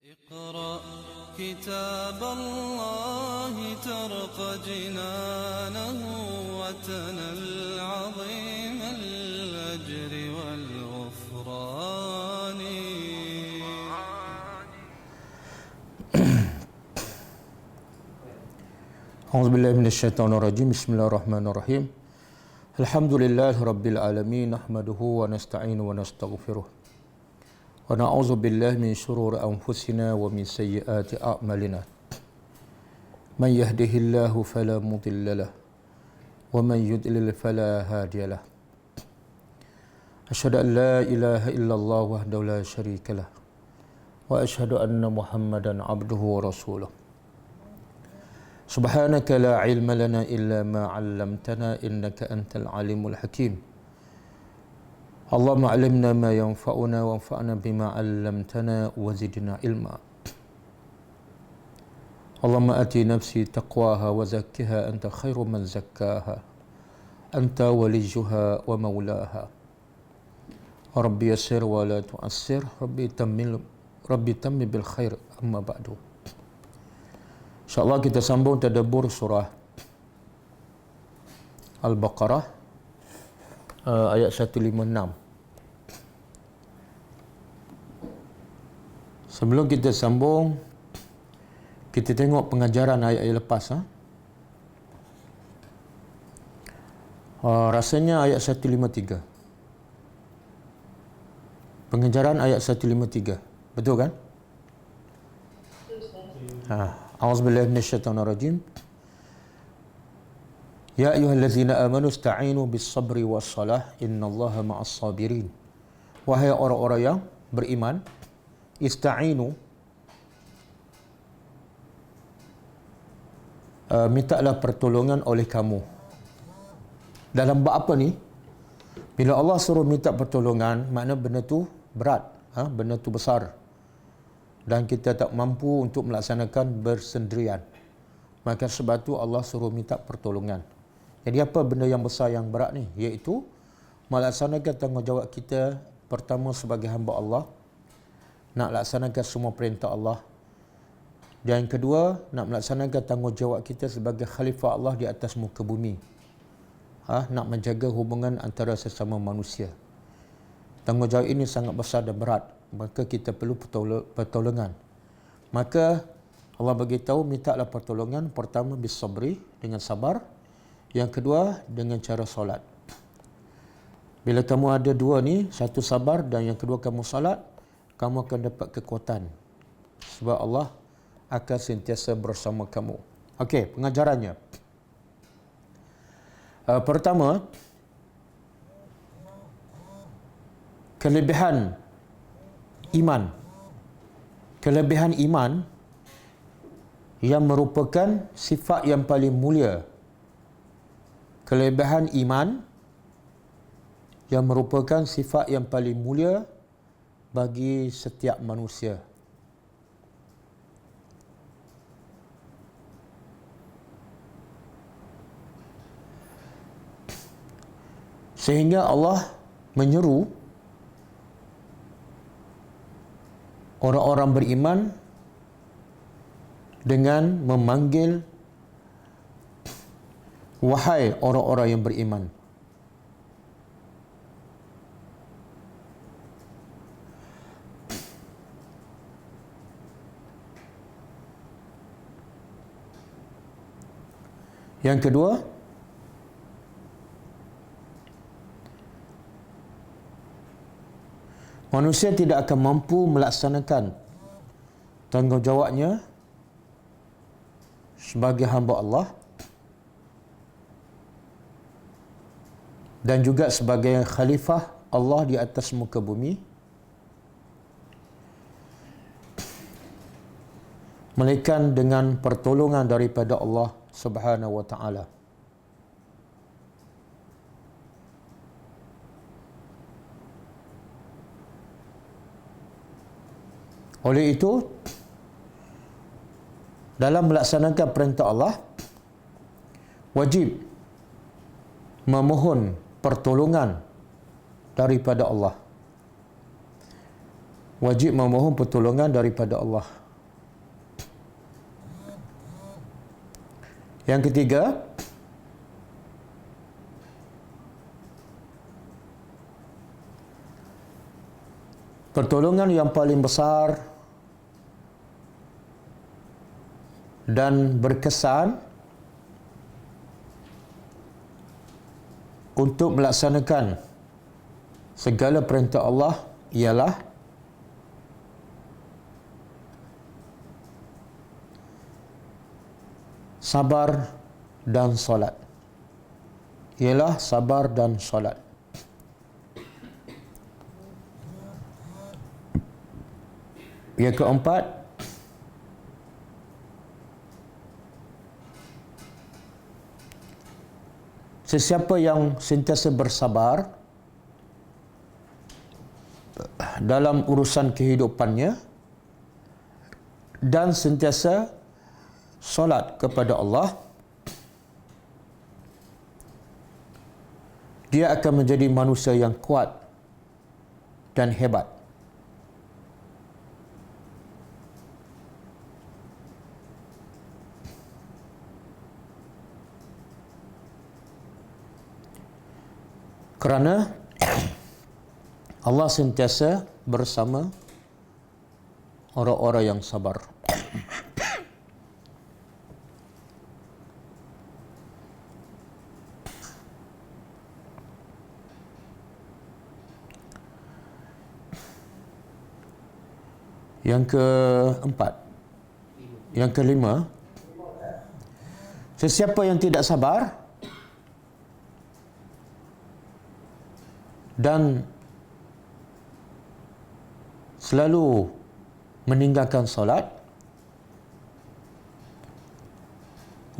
اقرأ كتاب الله ترق جنانه وتنل عظيم الأجر والغفران. أعوذ بالله من الشيطان الرجيم. بسم الله الرحمن الرحيم. الحمد لله رب العالمين، نحمده ونستعينه ونستغفره ونعوذ بالله من شرور أنفسنا ومن سيئات أعمالنا. من يهده الله فلا مضل له ومن يضلل فلا هادي له. أشهد أن لا إله إلا الله وحده لا شريك له وأشهد أن محمدا عبده ورسوله. سبحانك لا علم لنا إلا ما علمتنا إنك أنت العليم الحكيم. اللهم علمنا ما ينفعنا وانفعنا بما علمتنا وزدنا علما. اللهم آتي نفسي تقواها وزكها أنت خير من زكاها أنت وليها ومولاها. ربي يسر ولا تؤسر، ربي تمم بالخير. أما بعد، InsyaAllah kita sambung tadabbur surah Al-Baqarah ayat 156. Sebelum kita sambung, kita tengok pengajaran ayat lepas. Rasanya ayat 153. Pengajaran ayat 153. Betul kan? A'udzubillahi minasyaitonirrajim. Ya ayyuhallazina amanu ista'inu bis-sabri was-salah innallaha ma'as sabirin. Wahai orang-orang yang beriman, ista'inu, mintalah pertolongan oleh kamu. Dalam bab apa ni? Bila Allah suruh minta pertolongan, makna benda tu berat, benda tu besar, dan kita tak mampu untuk melaksanakan bersendirian. Maka sebab tu Allah suruh minta pertolongan. Jadi apa benda yang besar yang berat ni? Iaitu melaksanakan tanggungjawab kita pertama sebagai hamba Allah, nak laksanakan semua perintah Allah. Dan yang kedua, nak melaksanakan tanggungjawab kita sebagai khalifah Allah di atas muka bumi. Nak menjaga hubungan antara sesama manusia. Tanggungjawab ini sangat besar dan berat, maka kita perlu pertolongan. Maka Allah beritahu, mintalah pertolongan pertama bis-sabri, dengan sabar. Yang kedua, dengan cara solat. Bila kamu ada dua ni, satu sabar dan yang kedua kamu solat, kamu akan dapat kekuatan. Sebab Allah akan sentiasa bersama kamu. Okey, pengajarannya. Pertama, kelebihan iman. Kelebihan iman yang merupakan sifat yang paling mulia. Kelebihan iman yang merupakan sifat yang paling mulia bagi setiap manusia. Sehingga Allah menyeru orang-orang beriman dengan memanggil, wahai orang-orang yang beriman. Yang kedua, manusia tidak akan mampu melaksanakan tanggungjawabnya sebagai hamba Allah dan juga sebagai khalifah Allah di atas muka bumi, melainkan dengan pertolongan daripada Allah Subhanahu wa ta'ala. Oleh itu, dalam melaksanakan perintah Allah, wajib memohon pertolongan daripada Allah. wajib memohon pertolongan daripada Allah. Yang ketiga, pertolongan yang paling besar dan berkesan untuk melaksanakan segala perintah Allah ialah sabar dan solat. Ialah sabar dan solat. Yang keempat, sesiapa yang sentiasa bersabar dalam urusan kehidupannya dan sentiasa solat kepada Allah, dia akan menjadi manusia yang kuat dan hebat. Kerana Allah sentiasa bersama orang-orang yang sabar. Yang keempat, yang kelima, sesiapa yang tidak sabar dan selalu meninggalkan solat,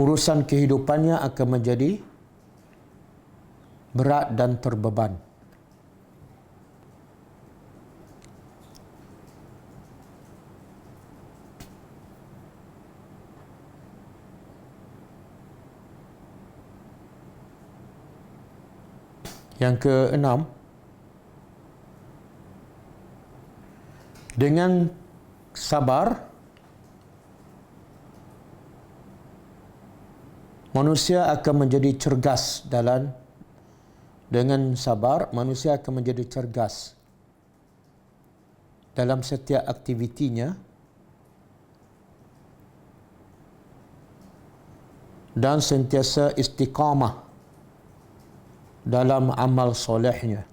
urusan kehidupannya akan menjadi berat dan terbeban. Yang keenam, dengan sabar manusia akan menjadi cergas dengan sabar manusia akan menjadi cergas dalam setiap aktivitinya dan sentiasa istiqamah dalam amal solehnya.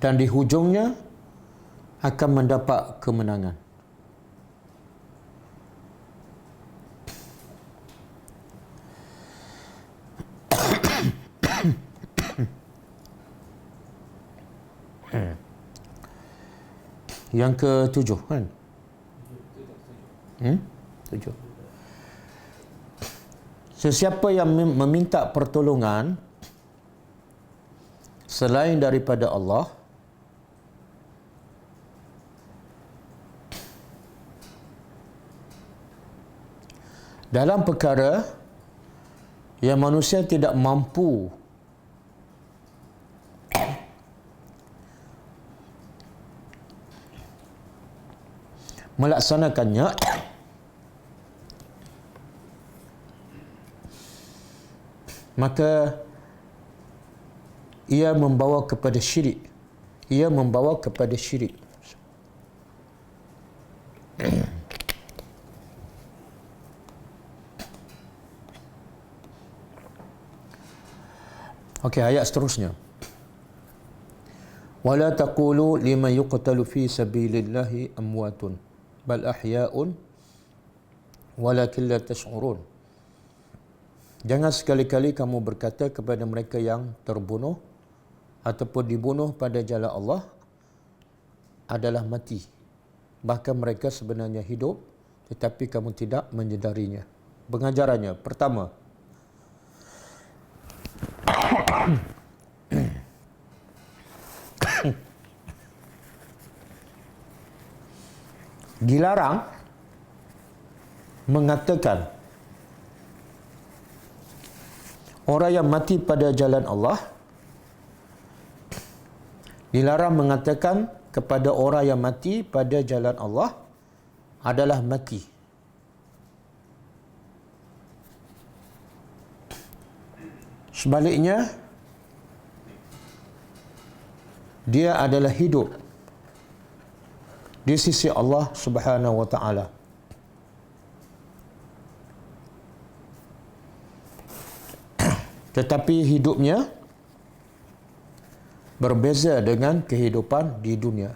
Dan di hujungnya akan mendapat kemenangan. Yang ketujuh kan? Tujuh. Sesiapa yang meminta pertolongan selain daripada Allah, dalam perkara yang manusia tidak mampu melaksanakannya, maka ia membawa kepada syirik. Ia membawa kepada syirik. Okey, ayat seterusnya. Wala taqulu liman yuqtalu fi sabilillahi amwatun bal ahya'un walakin la tash'urun. Jangan sekali-kali kamu berkata kepada mereka yang terbunuh ataupun dibunuh pada jalan Allah adalah mati. Bahkan mereka sebenarnya hidup tetapi kamu tidak menyedarinya. Pengajarannya, pertama, dilarang mengatakan orang yang mati pada jalan Allah dilarang mengatakan kepada orang yang mati pada jalan Allah adalah mati. Sebaliknya, dia adalah hidup di sisi Allah Subhanahu wa taala. Tetapi hidupnya berbeza dengan kehidupan di dunia.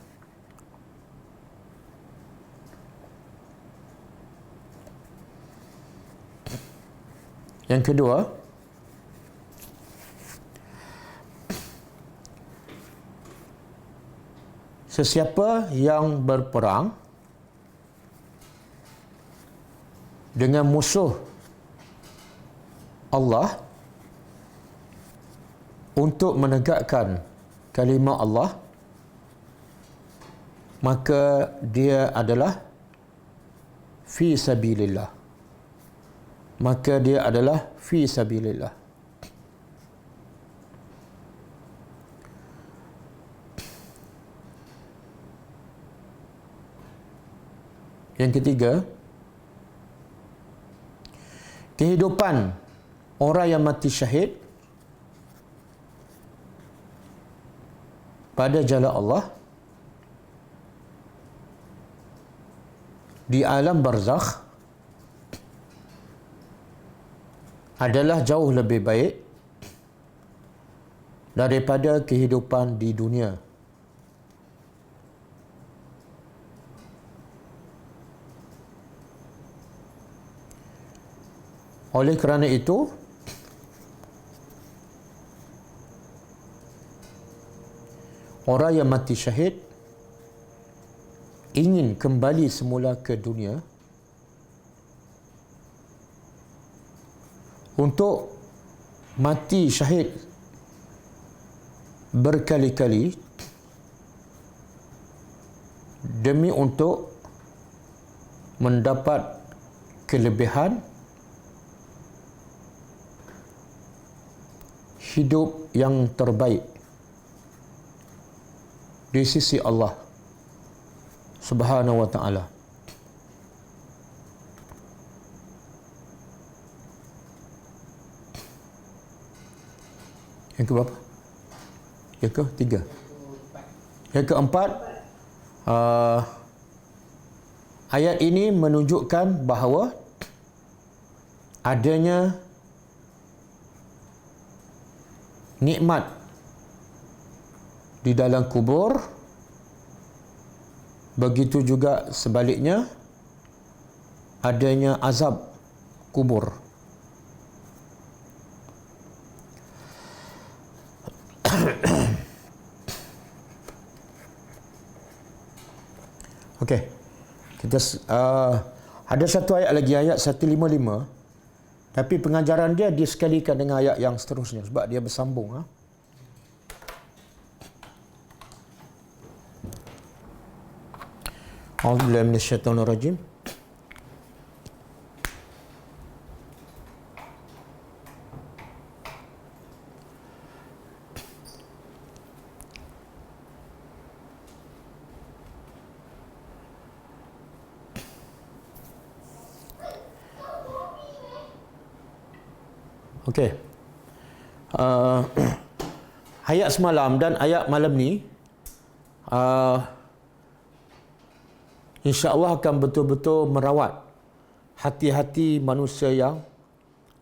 Yang kedua, sesiapa yang berperang dengan musuh Allah untuk menegakkan kalimah Allah, maka dia adalah fi sabilillah. Maka dia adalah fi sabilillah. Yang ketiga, kehidupan orang yang mati syahid pada jalan Allah di alam barzakh adalah jauh lebih baik daripada kehidupan di dunia. Oleh kerana itu, orang yang mati syahid ingin kembali semula ke dunia untuk mati syahid berkali-kali demi untuk mendapat kelebihan hidup yang terbaik di sisi Allah Subhanahu wa taala. Yang keberapa? Yang ketiga. Yang keempat, ayat ini menunjukkan bahawa adanya nikmat di dalam kubur, begitu juga sebaliknya adanya azab kubur. Okey. Kita ada satu ayat lagi, ayat 155. Tapi pengajaran dia disekalikan dengan ayat yang seterusnya sebab dia bersambung. A'udzubillahi minasyaitonirrajim. Okey. Ayat semalam dan ayat malam ni insya-Allah akan betul-betul merawat hati-hati manusia yang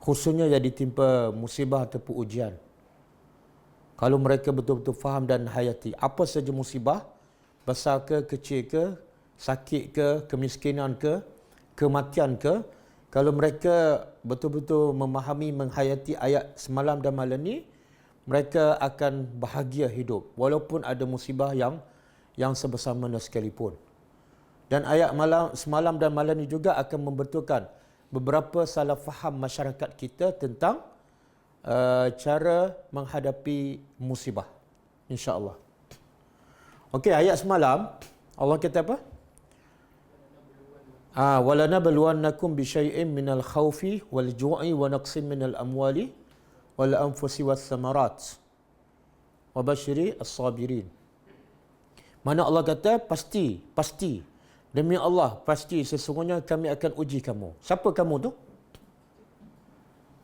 khususnya yang ditimpa musibah ataupun ujian. Kalau mereka betul-betul faham dan hayati apa saja musibah, besar ke, kecil ke, sakit ke, kemiskinan ke, kematian ke, kalau mereka betul-betul memahami, menghayati ayat semalam dan malam ni, mereka akan bahagia hidup walaupun ada musibah yang sebesar mana sekalipun. Dan ayat semalam dan malam ni juga akan membetulkan beberapa salah faham masyarakat kita tentang cara menghadapi musibah, insya-Allah. Okey, ayat semalam Allah kata apa? وَلَنَبْلُوَنَّكُمْ بِشَيْءٍ مِنَ الْخَوْفِ وَالْجُوعِ وَنَقْصٍ مِنَ الْأَمْوَالِ wal anfusi was samarat wa basyiri as-sabirin. Mana Allah kata pasti demi Allah pasti sesungguhnya kami akan uji kamu. Siapa kamu tu?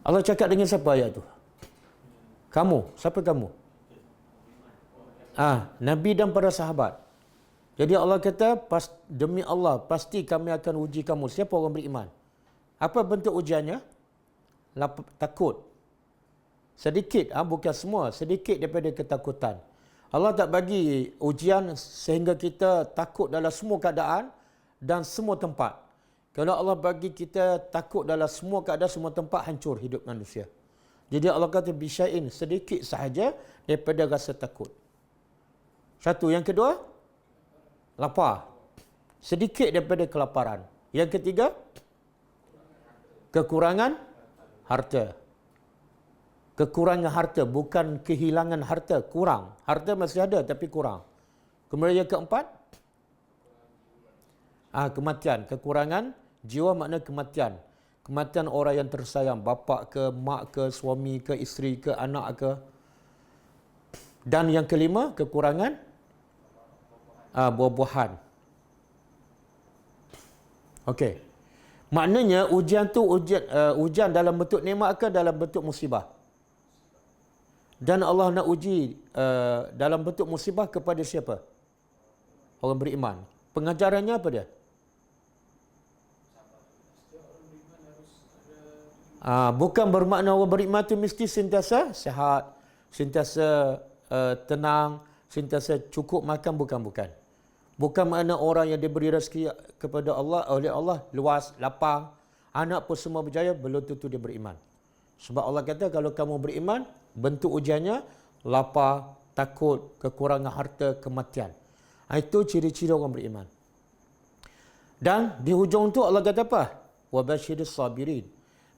Allah cakap dengan siapa ayat tu? Kamu. Siapa kamu? Nabi dan para sahabat. Jadi Allah kata demi Allah pasti kami akan uji kamu. Siapa orang beriman? Apa bentuk ujiannya? Takut. Sedikit, bukan semua, sedikit daripada ketakutan. Allah tak bagi ujian sehingga kita takut dalam semua keadaan dan semua tempat. Kalau Allah bagi kita takut dalam semua keadaan, semua tempat, hancur hidup manusia. Jadi Allah kata bisya'in, sedikit sahaja daripada rasa takut. Satu. Yang kedua, lapar. Sedikit daripada kelaparan. Yang ketiga, kekurangan harta. Kekurangan harta, bukan kehilangan harta, kurang. Harta masih ada tapi kurang. Kemudian yang keempat, kematian. Kekurangan jiwa makna kematian. Kematian orang yang tersayang, bapa ke, mak ke, suami ke, isteri ke, anak ke. Dan yang kelima, kekurangan buah-buahan. Okey. Maknanya ujian tu ujian dalam bentuk nikmat ke dalam bentuk musibah? Dan Allah nak uji dalam bentuk musibah kepada siapa? Orang beriman. Pengajarannya apa dia? Bukan bermakna orang beriman itu mesti sentiasa sihat, sentiasa tenang, sentiasa cukup makan, bukan. Bukan makna orang yang diberi rezeki kepada Allah oleh Allah luas, lapang, anak pun semua berjaya, belum tentu dia beriman. Sebab Allah kata kalau kamu beriman, bentuk ujiannya lapar, takut, kekurangan harta, kematian. Itu ciri-ciri orang beriman. Dan di hujung tu Allah kata apa? Wa basyiris sabirin.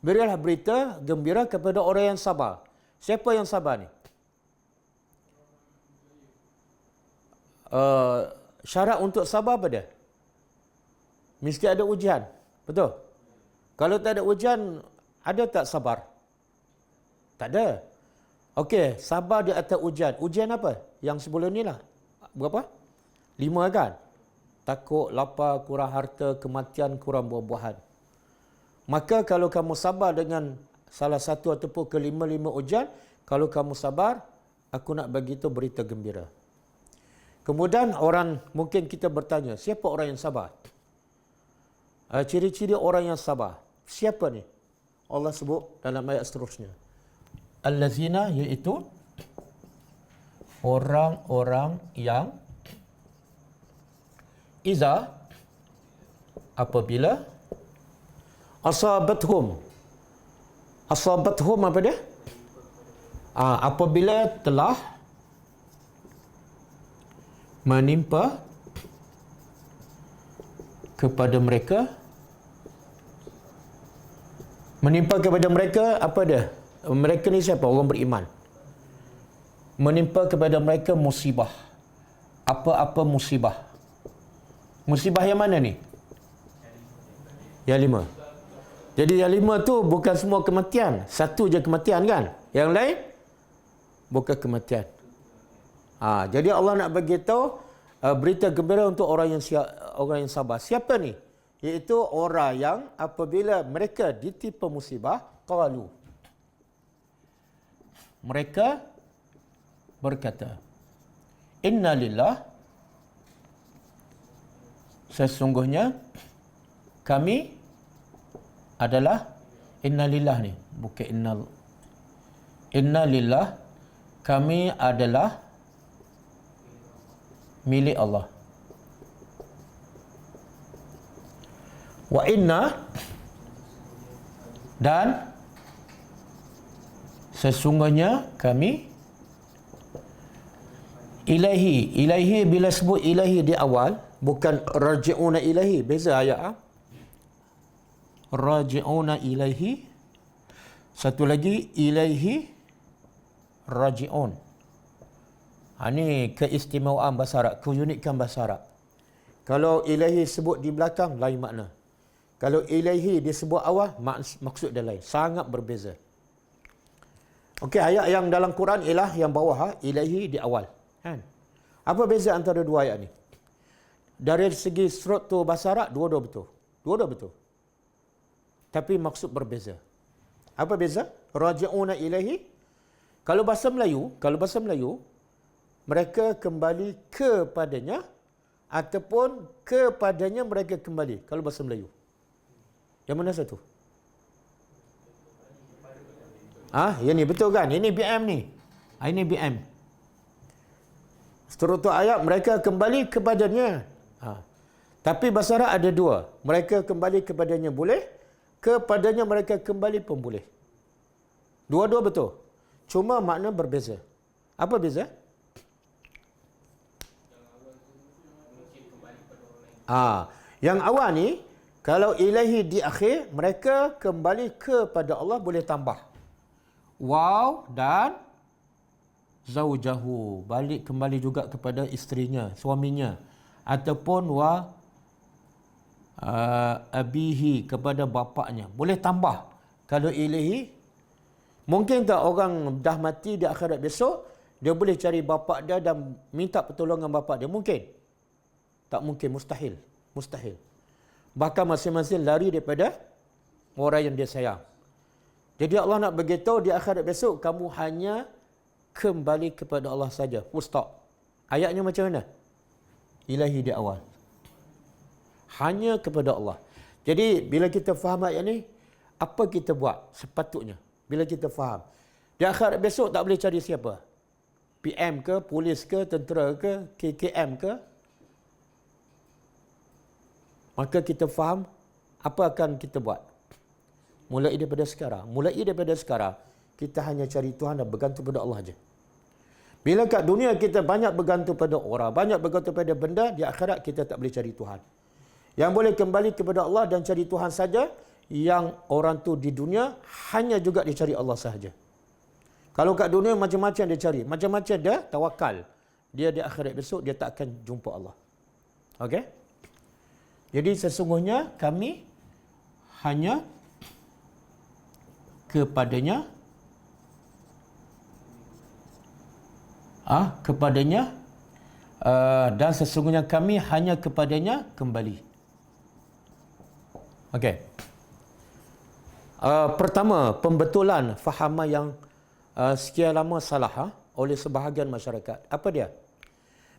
Berilah berita gembira kepada orang yang sabar. Siapa yang sabar ni? Syarat untuk sabar apa dia? Mesti ada ujian. Betul? Kalau tak ada ujian, ada tak sabar? Tak ada. Okey, sabar di atas ujian. Ujian apa? Yang sebelum ni lah. Berapa? 5 kan? Takut, lapar, kurang harta, kematian, kurang buah-buahan. Maka kalau kamu sabar dengan salah satu ataupun kelima-lima ujian, kalau kamu sabar, aku nak bagi itu berita gembira. Kemudian mungkin kita bertanya, siapa orang yang sabar? Ciri-ciri orang yang sabar. Siapa ni? Allah sebut dalam ayat seterusnya. Allazina, iaitu orang-orang yang apabila asabathum apa dia? Apabila telah menimpa kepada mereka apa dia? Mereka ni siapa? Orang beriman. Menimpa kepada mereka musibah. Apa-apa musibah? Musibah yang mana ni? Yang 5. Jadi yang 5 tu bukan semua kematian. Satu je kematian kan? Yang lain bukan kematian. Jadi Allah nak bagi tahu berita gembira untuk orang yang sabar. Siapa ni? Iaitu orang yang apabila mereka ditimpa musibah, qalu. Mereka berkata, Inna lillah, sesungguhnya kami adalah, Inna lillah ni, bukan Inna lillah, kami adalah milik Allah. Wa inna, dan sesungguhnya kami, ilaihi bila sebut ilahi di awal, bukan raji'una ilahi, beza ayat. Raji'una ilaihi, satu lagi ilaihi raji'un. Ini keistimewaan bahasa Arab, keunikan bahasa Arab. Kalau ilaihi sebut di belakang, lain makna. Kalau ilaihi disebut awal, maksud dia lain. Sangat berbeza. Okey, ayat yang dalam Quran ialah yang bawah, ilahi di awal. Kan? Apa beza antara dua ayat ni? Dari segi struktur bahasa Arab, dua-dua betul. Dua-dua betul. Tapi maksud berbeza. Apa beza? Raji'una ilahi. Kalau bahasa Melayu, mereka kembali kepadanya ataupun kepadanya mereka kembali. Kalau bahasa Melayu. Yang mana satu? Yang ni betul kan? Ini BM ni. Ini BM. Struktur ayat mereka kembali kepadanya. Tapi bahasa Arab ada dua. Mereka kembali kepadanya boleh, kepadanya mereka kembali pun boleh. Dua-dua betul. Cuma makna berbeza. Apa beza? Yang awal ni, kalau ilahi di akhir, mereka kembali kepada Allah boleh tambah waw dan zaujahu, balik kembali juga kepada isterinya, suaminya, ataupun abihi, kepada bapaknya. Boleh tambah. Kalau ilahi, mungkin tak orang dah mati di akhirat besok, dia boleh cari bapak dia dan minta pertolongan bapak dia? Mungkin? Tak mungkin, mustahil. Mustahil. Bahkan masing-masing lari daripada orang yang dia sayang. Jadi Allah nak beritahu di akhirat besok, kamu hanya kembali kepada Allah saja. Full stop. Ayatnya macam mana? Ilahi di awal. Hanya kepada Allah. Jadi bila kita faham ayat ni, apa kita buat sepatutnya? Bila kita faham. Di akhirat besok tak boleh cari siapa? PM ke, polis ke, tentera ke, KKM ke? Maka kita faham apa akan kita buat. Mulai daripada sekarang, kita hanya cari Tuhan dan bergantung pada Allah saja. Bila kat dunia kita banyak bergantung pada orang, banyak bergantung pada benda, di akhirat kita tak boleh cari Tuhan. Yang boleh kembali kepada Allah dan cari Tuhan saja, yang orang tu di dunia hanya juga dicari Allah sahaja. Kalau kat dunia macam-macam dia cari, macam-macam dia tawakal, dia di akhirat besok dia tak akan jumpa Allah. Okey? Jadi sesungguhnya kami hanya kepadanya dan sesungguhnya kami hanya kepadanya kembali. Okey. Pertama, pembetulan fahaman yang sekian lama salah oleh sebahagian masyarakat. Apa dia?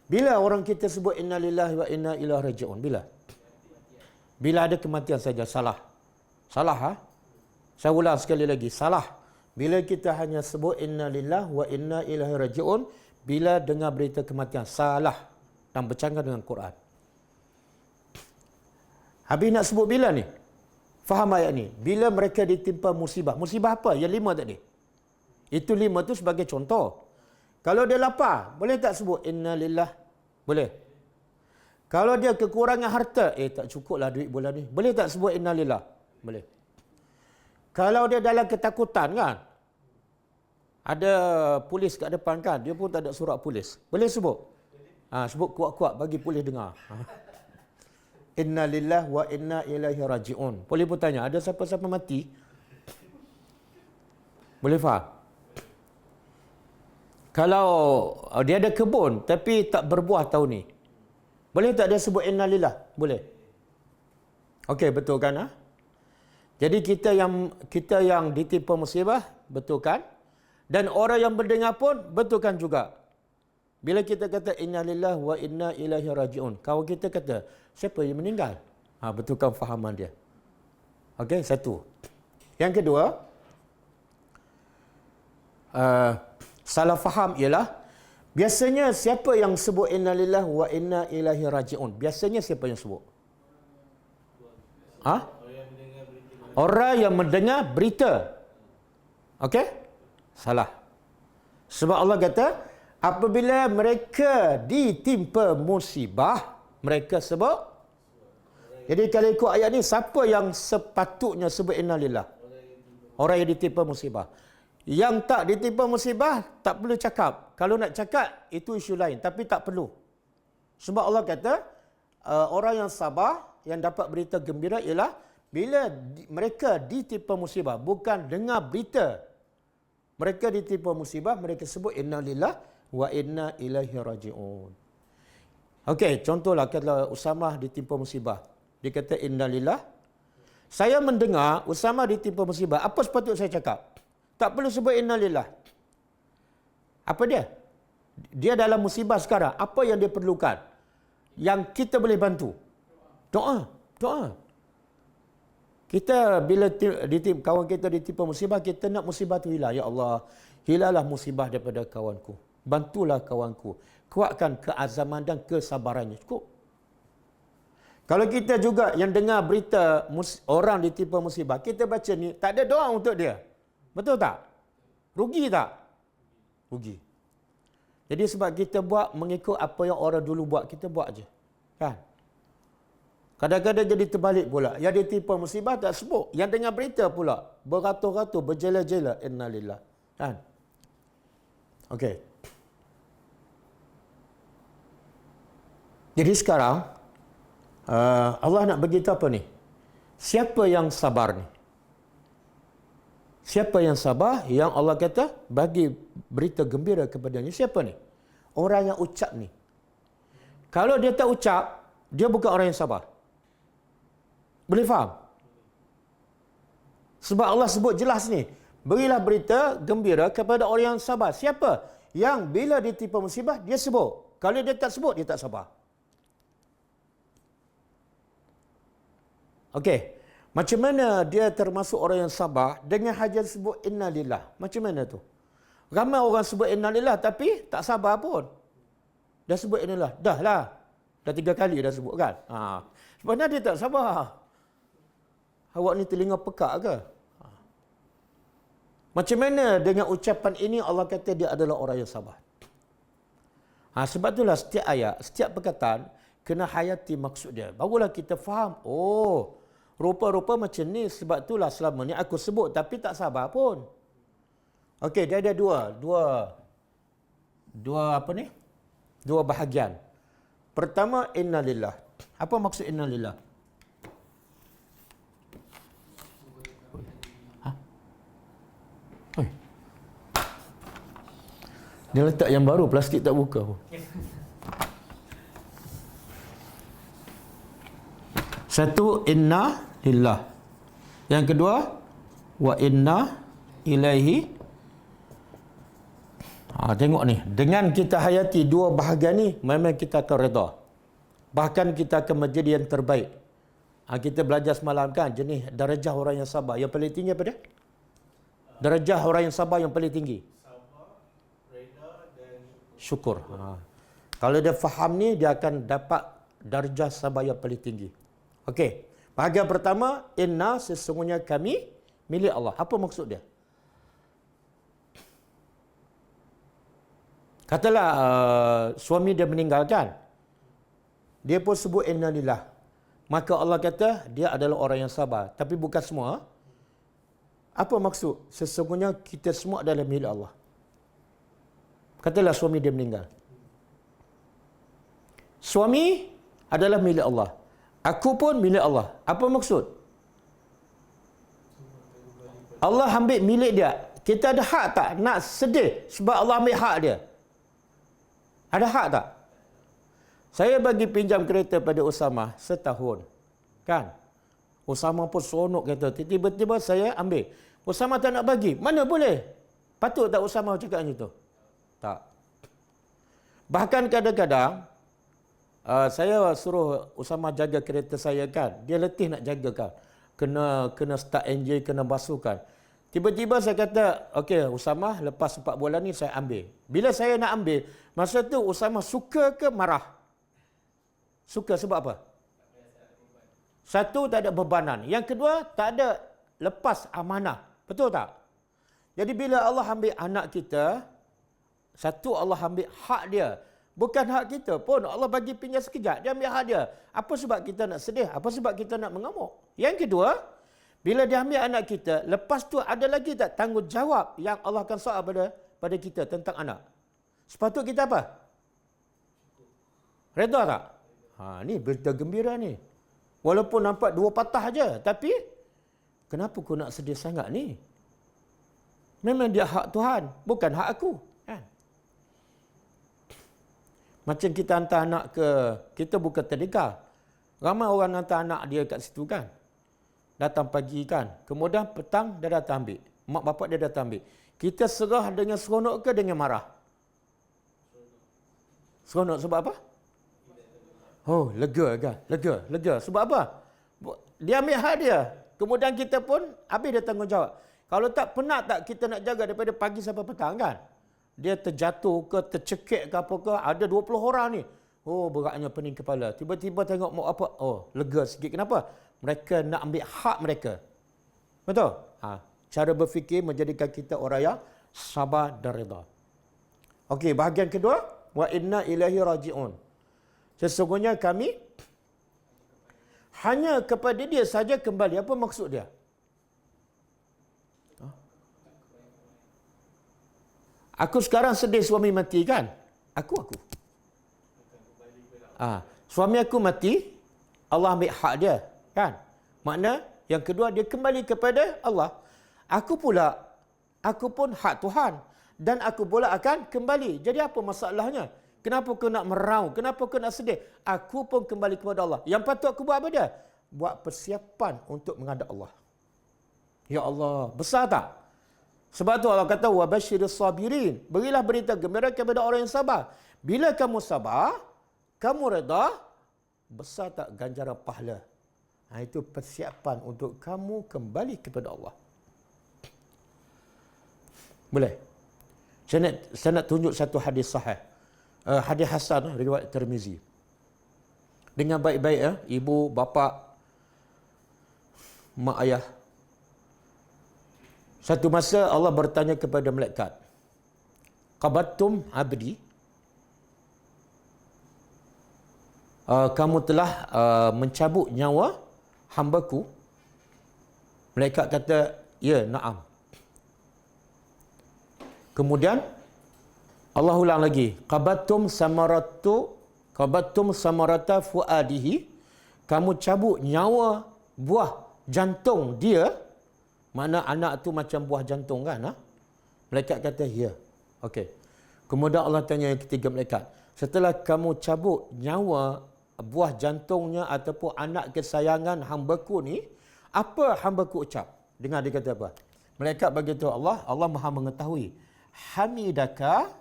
Bila orang kita sebut inna lillahi wa inna ilaihi raji'un, bila ada kematian saja salah. Saya ulang sekali lagi, salah. Bila kita hanya sebut inna lillahi wa inna ilaihi raji'un, bila dengar berita kematian, salah dan bercanggah dengan Quran. Habis nak sebut bila ni? Faham ayat ni. Bila mereka ditimpa musibah. Musibah apa? Yang 5 tadi. Itu 5 tu sebagai contoh. Kalau dia lapar, boleh tak sebut inna lillah? Boleh. Kalau dia kekurangan harta, tak cukuplah duit bulan ni. Boleh tak sebut inna lillah? Boleh. Kalau dia dalam ketakutan kan, ada polis kat depan kan, dia pun tak ada surat polis. Boleh sebut? Sebut kuat-kuat bagi polis dengar. Inna lillah wa inna ilaihi raji'un. Polis pun tanya, ada siapa-siapa mati? Boleh faham? Kalau dia ada kebun tapi tak berbuah tahun ni, boleh tak dia sebut inna lillah? Boleh. Okey, betul kan? Jadi kita yang ditimpa musibah, betulkan. Dan orang yang mendengar pun betulkan juga. Bila kita kata inna lillahi wa inna ilaihi raji'un, kalau kita kata siapa yang meninggal? Betulkan fahaman dia. Okey, satu. Yang kedua, salah faham ialah biasanya siapa yang sebut inna lillahi wa inna ilaihi raji'un? Biasanya siapa yang sebut? Orang yang mendengar berita. Okey? Salah. Sebab Allah kata, apabila mereka ditimpa musibah, mereka sebut. Jadi kalau ikut ayat ni, siapa yang sepatutnya sebut inna lillah? Orang yang ditimpa musibah. Yang tak ditimpa musibah, tak perlu cakap. Kalau nak cakap, itu isu lain. Tapi tak perlu. Sebab Allah kata, orang yang sabar, yang dapat berita gembira ialah bila mereka ditimpa musibah, bukan dengar berita Mereka ditimpa musibah, mereka sebut inna lillah wa inna ilaihi raji'un. Okey, contohlah kalau Usamah ditimpa musibah. Dia kata inna lillah. Saya mendengar Usamah ditimpa musibah. Apa sepatutnya saya cakap? Tak perlu sebut inna lillah. Apa dia? Dia dalam musibah sekarang. Apa yang dia perlukan? Yang kita boleh bantu? Doa. Doa. Kita bila kawan kita ditimpa musibah, kita nak musibah tu hilang. Ya Allah, hilanglah musibah daripada kawanku. Bantulah kawanku. Kuatkan keazaman dan kesabarannya. Cukup. Kalau kita juga yang dengar berita orang ditimpa musibah, kita baca ni, tak ada doa untuk dia. Betul tak? Rugi tak? Rugi. Jadi sebab kita buat mengikut apa yang orang dulu buat, kita buat je. Kan? Kadang-kadang jadi terbalik pula. Yang ditimpa musibah tak sebut. Yang dengar berita pula. Beratur-ratur, berjela-jela. Innalillah. Kan? Okey. Jadi sekarang, Allah nak beritahu apa ni? Siapa yang sabar ni? Siapa yang sabar? Yang Allah kata, bagi berita gembira kepadanya. Siapa ni? Orang yang ucap ni. Kalau dia tak ucap, dia bukan orang yang sabar. Boleh faham? Sebab Allah sebut jelas ni. Berilah berita gembira kepada orang yang sabar. Siapa? Yang bila ditimpa musibah, dia sebut. Kalau dia tak sebut, dia tak sabar. Okey. Macam mana dia termasuk orang yang sabar dengan hanya sebut inna lillah? Macam mana tu? Ramai orang sebut inna lillah tapi tak sabar pun. Dah sebut inna lillah. Dah lah. Dah 3 kali dah sebut kan? Sebenarnya dia tak sabar. Awak ni telinga pekak ke? Macam mana dengan ucapan ini Allah kata dia adalah orang yang sabar? Sebab itulah setiap ayat, setiap perkataan kena hayati maksud dia. Barulah kita faham. Oh, rupa-rupa macam ni. Sebab itulah selama ni aku sebut tapi tak sabar pun. Okey, dia ada dua apa ni? Dua bahagian. Pertama, inna lillah. Apa maksud inna lillah? Dia letak yang baru, plastik tak buka pun. Satu, inna lillah. Yang kedua, wa inna ilaihi. Tengok ni. Dengan kita hayati dua bahagian ni, memang kita akan redha. Bahkan kita akan menjadi yang terbaik. Kita belajar semalam kan, jenis darjah orang yang sabar. Yang paling tinggi apa dia? Darjah orang yang sabar yang paling tinggi. Syukur. Kalau dia faham ni, dia akan dapat darjah sabar yang paling tinggi. Okey. Bahagian pertama, inna sesungguhnya kami milik Allah. Apa maksud dia? Katalah suami dia meninggal kan? Dia pun sebut inna lillah. Maka Allah kata dia adalah orang yang sabar. Tapi bukan semua. Apa maksud? Sesungguhnya kita semua adalah milik Allah. Katalah suami dia meninggal. Suami adalah milik Allah. Aku pun milik Allah. Apa maksud? Allah ambil milik dia. Kita ada hak tak nak sedih sebab Allah ambil hak dia? Ada hak tak? Saya bagi pinjam kereta pada Usamah setahun. Kan? Usamah pun seronok kata. Tiba-tiba saya ambil. Usamah tak nak bagi. Mana boleh? Patut tak Usamah cakap macam tu? Tak. Bahkan kadang-kadang saya suruh Usamah jaga kereta saya kan. Dia letih nak jaga kan. Kena start engine, kena basuhkan. Tiba-tiba saya kata, okey Usamah, lepas 4 bulan ni saya ambil. Bila saya nak ambil, masa tu Usamah suka ke marah? Suka sebab apa? Satu, tak ada bebanan. Yang kedua, tak ada lepas amanah. Betul tak? Jadi bila Allah ambil anak kita, satu, Allah ambil hak dia. Bukan hak kita pun. Allah bagi pinjam sekejap. Dia ambil hak dia. Apa sebab kita nak sedih? Apa sebab kita nak mengamuk? Yang kedua, bila dia ambil anak kita, lepas tu ada lagi tak tanggungjawab yang Allah akan soal pada kita tentang anak? Sepatut kita apa? Redha tak? Ni berita gembira ni. Walaupun nampak 2 patah aja, tapi kenapa kau nak sedih sangat ni? Memang dia hak Tuhan, bukan hak aku. Kan? Macam kita hantar anak ke, kita bukan terdekar. Ramai orang hantar anak dia kat situ kan. Datang pagi kan. Kemudian petang dia datang ambil. Mak bapak dia datang ambil. Kita serah dengan seronok ke dengan marah? Seronok sebab apa? Oh, lega kan? Lega. Sebab apa? Dia ambil hak dia. Kemudian kita pun habis dia tanggungjawab. Kalau tak, penat tak kita nak jaga daripada pagi sampai petang kan? Dia terjatuh ke, tercekik ke apa ke, ada 20 orang ni. Oh, beratnya pening kepala. Tiba-tiba tengok mak apa, oh, lega sikit. Kenapa? Mereka nak ambil hak mereka. Betul? Cara berfikir menjadikan kita orang yang sabar dan reda. Okey, bahagian kedua, wa inna ilaihi raji'un. Sesungguhnya kami hanya kepada dia saja kembali. Apa maksud dia? Aku sekarang sedih suami mati kan? Aku. Suami aku mati, Allah ambil hak dia. Kan? Makna yang kedua dia kembali kepada Allah. Aku pun hak Tuhan. Dan aku pula akan kembali. Jadi apa masalahnya? Kenapa kau nak meraung? Kenapa kau nak sedih? Aku pun kembali kepada Allah. Yang patut aku buat apa dia? Buat persiapan untuk menghadap Allah. Ya Allah, besar tak? Sebab tu Allah kata, wabasyiris sabirin. Berilah berita gembira kepada orang yang sabar. Bila kamu sabar, kamu reda, besar tak ganjaran pahala? Itu persiapan untuk kamu kembali kepada Allah. Boleh? Saya nak tunjuk satu hadis sahih. Hadis Hasan riwayat Tirmizi. Dengan baik-baik ibu, bapa, mak ayah. Satu masa Allah bertanya kepada malaikat, qabattum abdi, kamu telah mencabut nyawa hambaku? Malaikat kata, ya, na'am. Kemudian Allah ulang lagi, qabattum samarata fuadihi, kamu cabut nyawa buah jantung dia. Mana anak tu macam buah jantung kan? Malaikat kata, ya. Okey. Kemudian Allah tanya yang ketiga malaikat, setelah kamu cabut nyawa buah jantungnya ataupun anak kesayangan hambaku ni, apa hambaku ucap? Dengar dia kata apa? Malaikat beritahu Allah Maha mengetahui. Hamidaka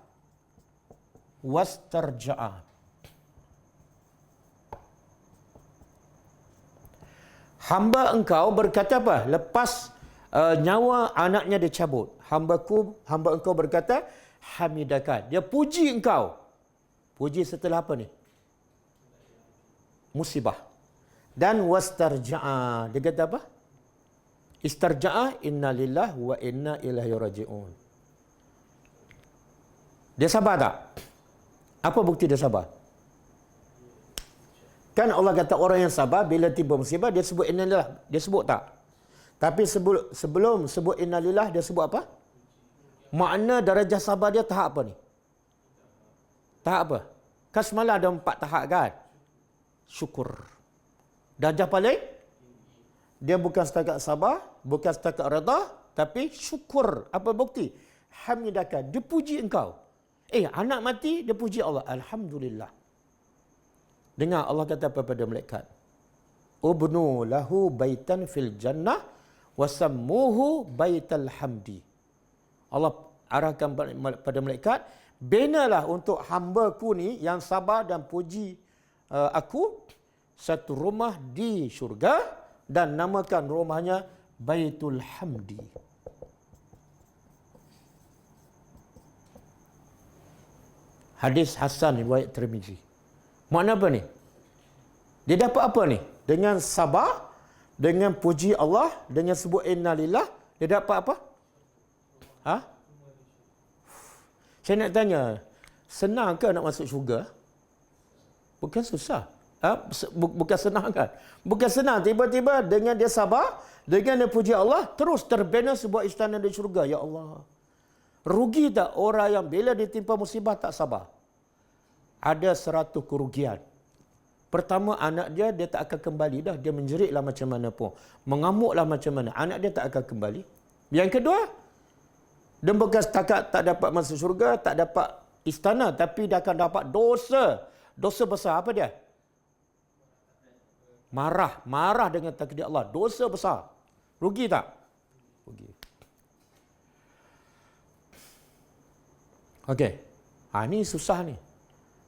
wastarja'a. Hamba engkau berkata apa? Lepas nyawa anaknya dicabut. Hamba engkau berkata, hamidaka. Dia puji engkau. Puji setelah apa ni? Musibah. Dan wastarja'a. Dia kata apa? Istarja'a inna lillahi wa inna ilaihi raji'un. Dia sabar tak? Apa bukti dia sabar? Kan Allah kata orang yang sabar bila tiba musibah dia sebut innalillah. Dia sebut tak? Tapi sebelum sebut innalillah dia sebut apa? Makna darjah sabar dia tahap apa ni? Tahap apa? Kan semalam ada 4 tahap kan? Syukur. Darjah paling? Dia bukan setakat sabar, bukan setakat reda, tapi syukur. Apa bukti? Hamidaka. Dia puji engkau. Anak mati, dia puji Allah. Alhamdulillah. Dengar Allah kata apa pada malaikat? Ubnu lahu baitan fil jannah wasammuhu baital hamdi. Allah arahkan pada malaikat, binalah untuk hamba-Ku ni yang sabar dan puji aku satu rumah di syurga dan namakan rumahnya Baitul Hamdi. Hadis Hasan riwayat Tirmizi. Makna apa ni? Dia dapat apa ni? Dengan sabar, dengan puji Allah, dengan sebut innalillah, dia dapat apa? Saya nak tanya, senang ke nak masuk syurga? Bukan susah. Bukan senang kan? Bukan senang. Tiba-tiba dengan dia sabar, dengan dia puji Allah, terus terbina sebuah istana di syurga. Ya Allah. Rugi tak orang yang bila ditimpa musibah tak sabar? Ada 100 kerugian. Pertama, anak dia tak akan kembali dah. Dia menjeritlah macam mana pun. Mengamuklah macam mana. Anak dia tak akan kembali. Yang kedua, Dia bukan setakat tak dapat masuk syurga, tak dapat istana, tapi dia akan dapat dosa. Dosa besar apa dia? Marah dengan takdir Allah. Dosa besar. Rugi tak? Rugi. Okey. Ni susah ni.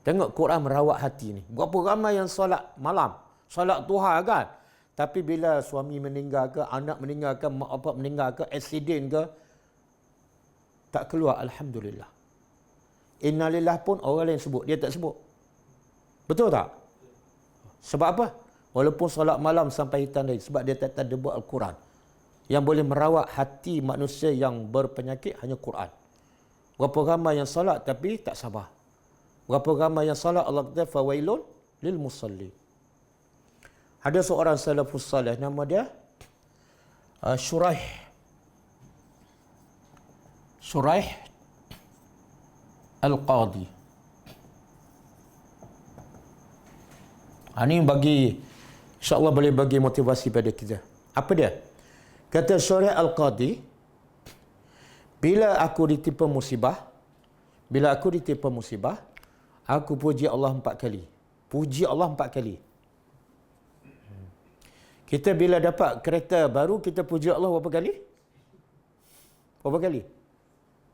Tengok Quran merawat hati ni. Berapa ramai yang solat malam, solat duha kan? Tapi bila suami meninggal ke, anak meninggal ke, mak bapak meninggal ke, aksiden ke, tak keluar alhamdulillah. Innalillah pun orang lain sebut, dia tak sebut. Betul tak? Sebab apa? Walaupun solat malam sampai hitam tadi, sebab dia tak tadabbur Al-Quran. Yang boleh merawat hati manusia yang berpenyakit hanya Quran. Berapa ramai yang solat tapi tak sabar. Berapa ramai yang solat Allah kata fawailun lil musalli. Ada seorang salafus salih nama dia Shuraih Al-Qadi. Ini bagi insya-Allah boleh bagi motivasi pada kita. Apa dia? Kata Shuraih Al-Qadi, bila aku ditimpa musibah, aku puji Allah 4 kali. Puji Allah 4 kali. Kita bila dapat kereta baru, kita puji Allah berapa kali? Berapa kali?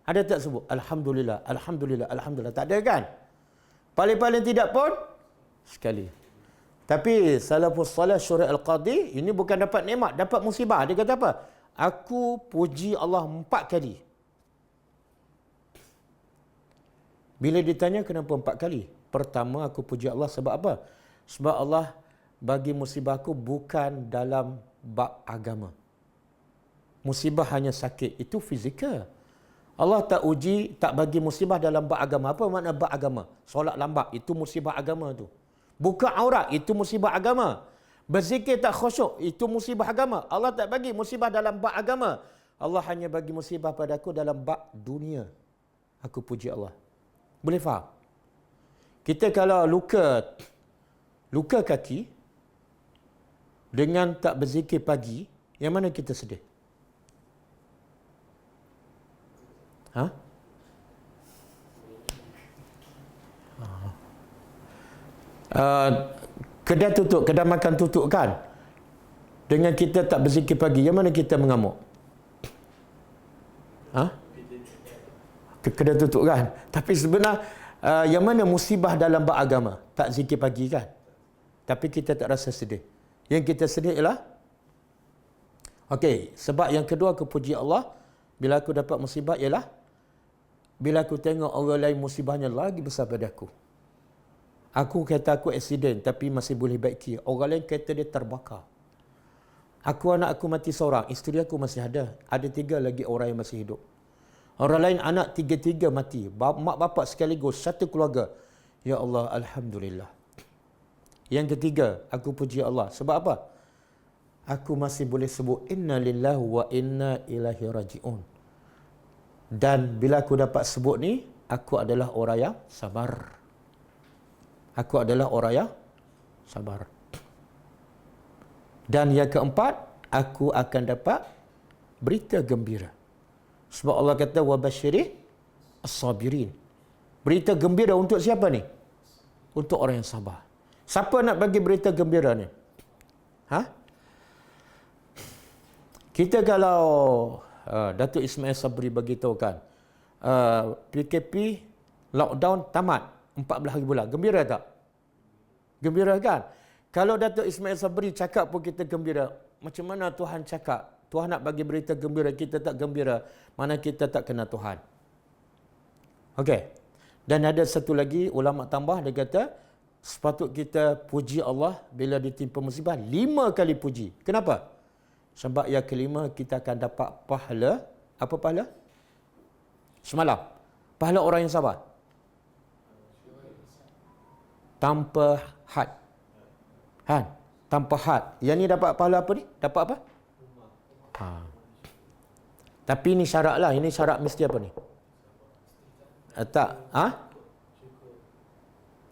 Ada tak sebut? Alhamdulillah, Alhamdulillah, Alhamdulillah. Tak ada kan? Paling-paling tidak pun sekali. Tapi salafus salih Shuraih Al-Qadi, ini bukan dapat nikmat, dapat musibah. Dia kata apa? Aku puji Allah 4 kali. Bila ditanya kenapa 4 kali? Pertama, aku puji Allah sebab apa? Sebab Allah bagi musibah aku bukan dalam bab agama. Musibah hanya sakit, itu fizikal. Allah tak uji, tak bagi musibah dalam bab agama. Apa makna bab agama? Solat lambat, itu musibah agama tu. Buka aurat, itu musibah agama. Berzikir tak khusyuk, itu musibah agama. Allah tak bagi musibah dalam bab agama. Allah hanya bagi musibah padaku dalam bab dunia. Aku puji Allah. Boleh faham? Kita kalau luka kaki dengan tak berzikir pagi, yang mana kita sedih? Kedai tutup, kedai makan tutup kan? Dengan kita tak berzikir pagi, yang mana kita mengamuk? Kedai tutup kan? Tapi sebenarnya yang mana musibah dalam bab agama? Tak zikir pagi kan? Tapi kita tak rasa sedih. Yang kita sedih ialah sebab yang kedua aku puji Allah bila aku dapat musibah ialah bila aku tengok orang lain musibahnya lagi besar pada aku. Aku kata aku aksiden tapi masih boleh baiki. Orang lain kata dia terbakar. Anak aku mati seorang, isteri aku masih ada. Ada 3 lagi orang yang masih hidup. Orang lain anak 3 mati. Mak bapak sekaligus, satu keluarga. Ya Allah, alhamdulillah. Yang ketiga, aku puji Allah. Sebab apa? Aku masih boleh sebut inna lillahi wa inna ilaihi raji'un. Dan bila aku dapat sebut ni, aku adalah orang yang sabar. Aku adalah orang yang sabar. Dan yang keempat, aku akan dapat berita gembira. Sebab Allah kata wabasyirih as-sabirin. Berita gembira untuk siapa ni? Untuk orang yang sabar. Siapa nak bagi berita gembira ni? Kita kalau Datuk Ismail Sabri bagi tahu kan, PKP lockdown tamat 14 hari bulan. Gembira tak? Gembira kan? Kalau Datuk Ismail Sabri cakap pun kita gembira. Macam mana Tuhan cakap? Tuhan nak bagi berita gembira, kita tak gembira. Mana kita tak kenal Tuhan. Okey. Dan ada satu lagi, ulama tambah, dia kata, sepatut kita puji Allah bila ditimpa musibah 5 kali puji. Kenapa? Sebab yang kelima kita akan dapat pahala. Apa pahala? Semalam. Pahala orang yang sabar. Tanpa had. Tanpa had. Yang ni dapat pahala apa ni? Dapat apa? Tapi ini syarat lah. Ini syarat mesti apa ni?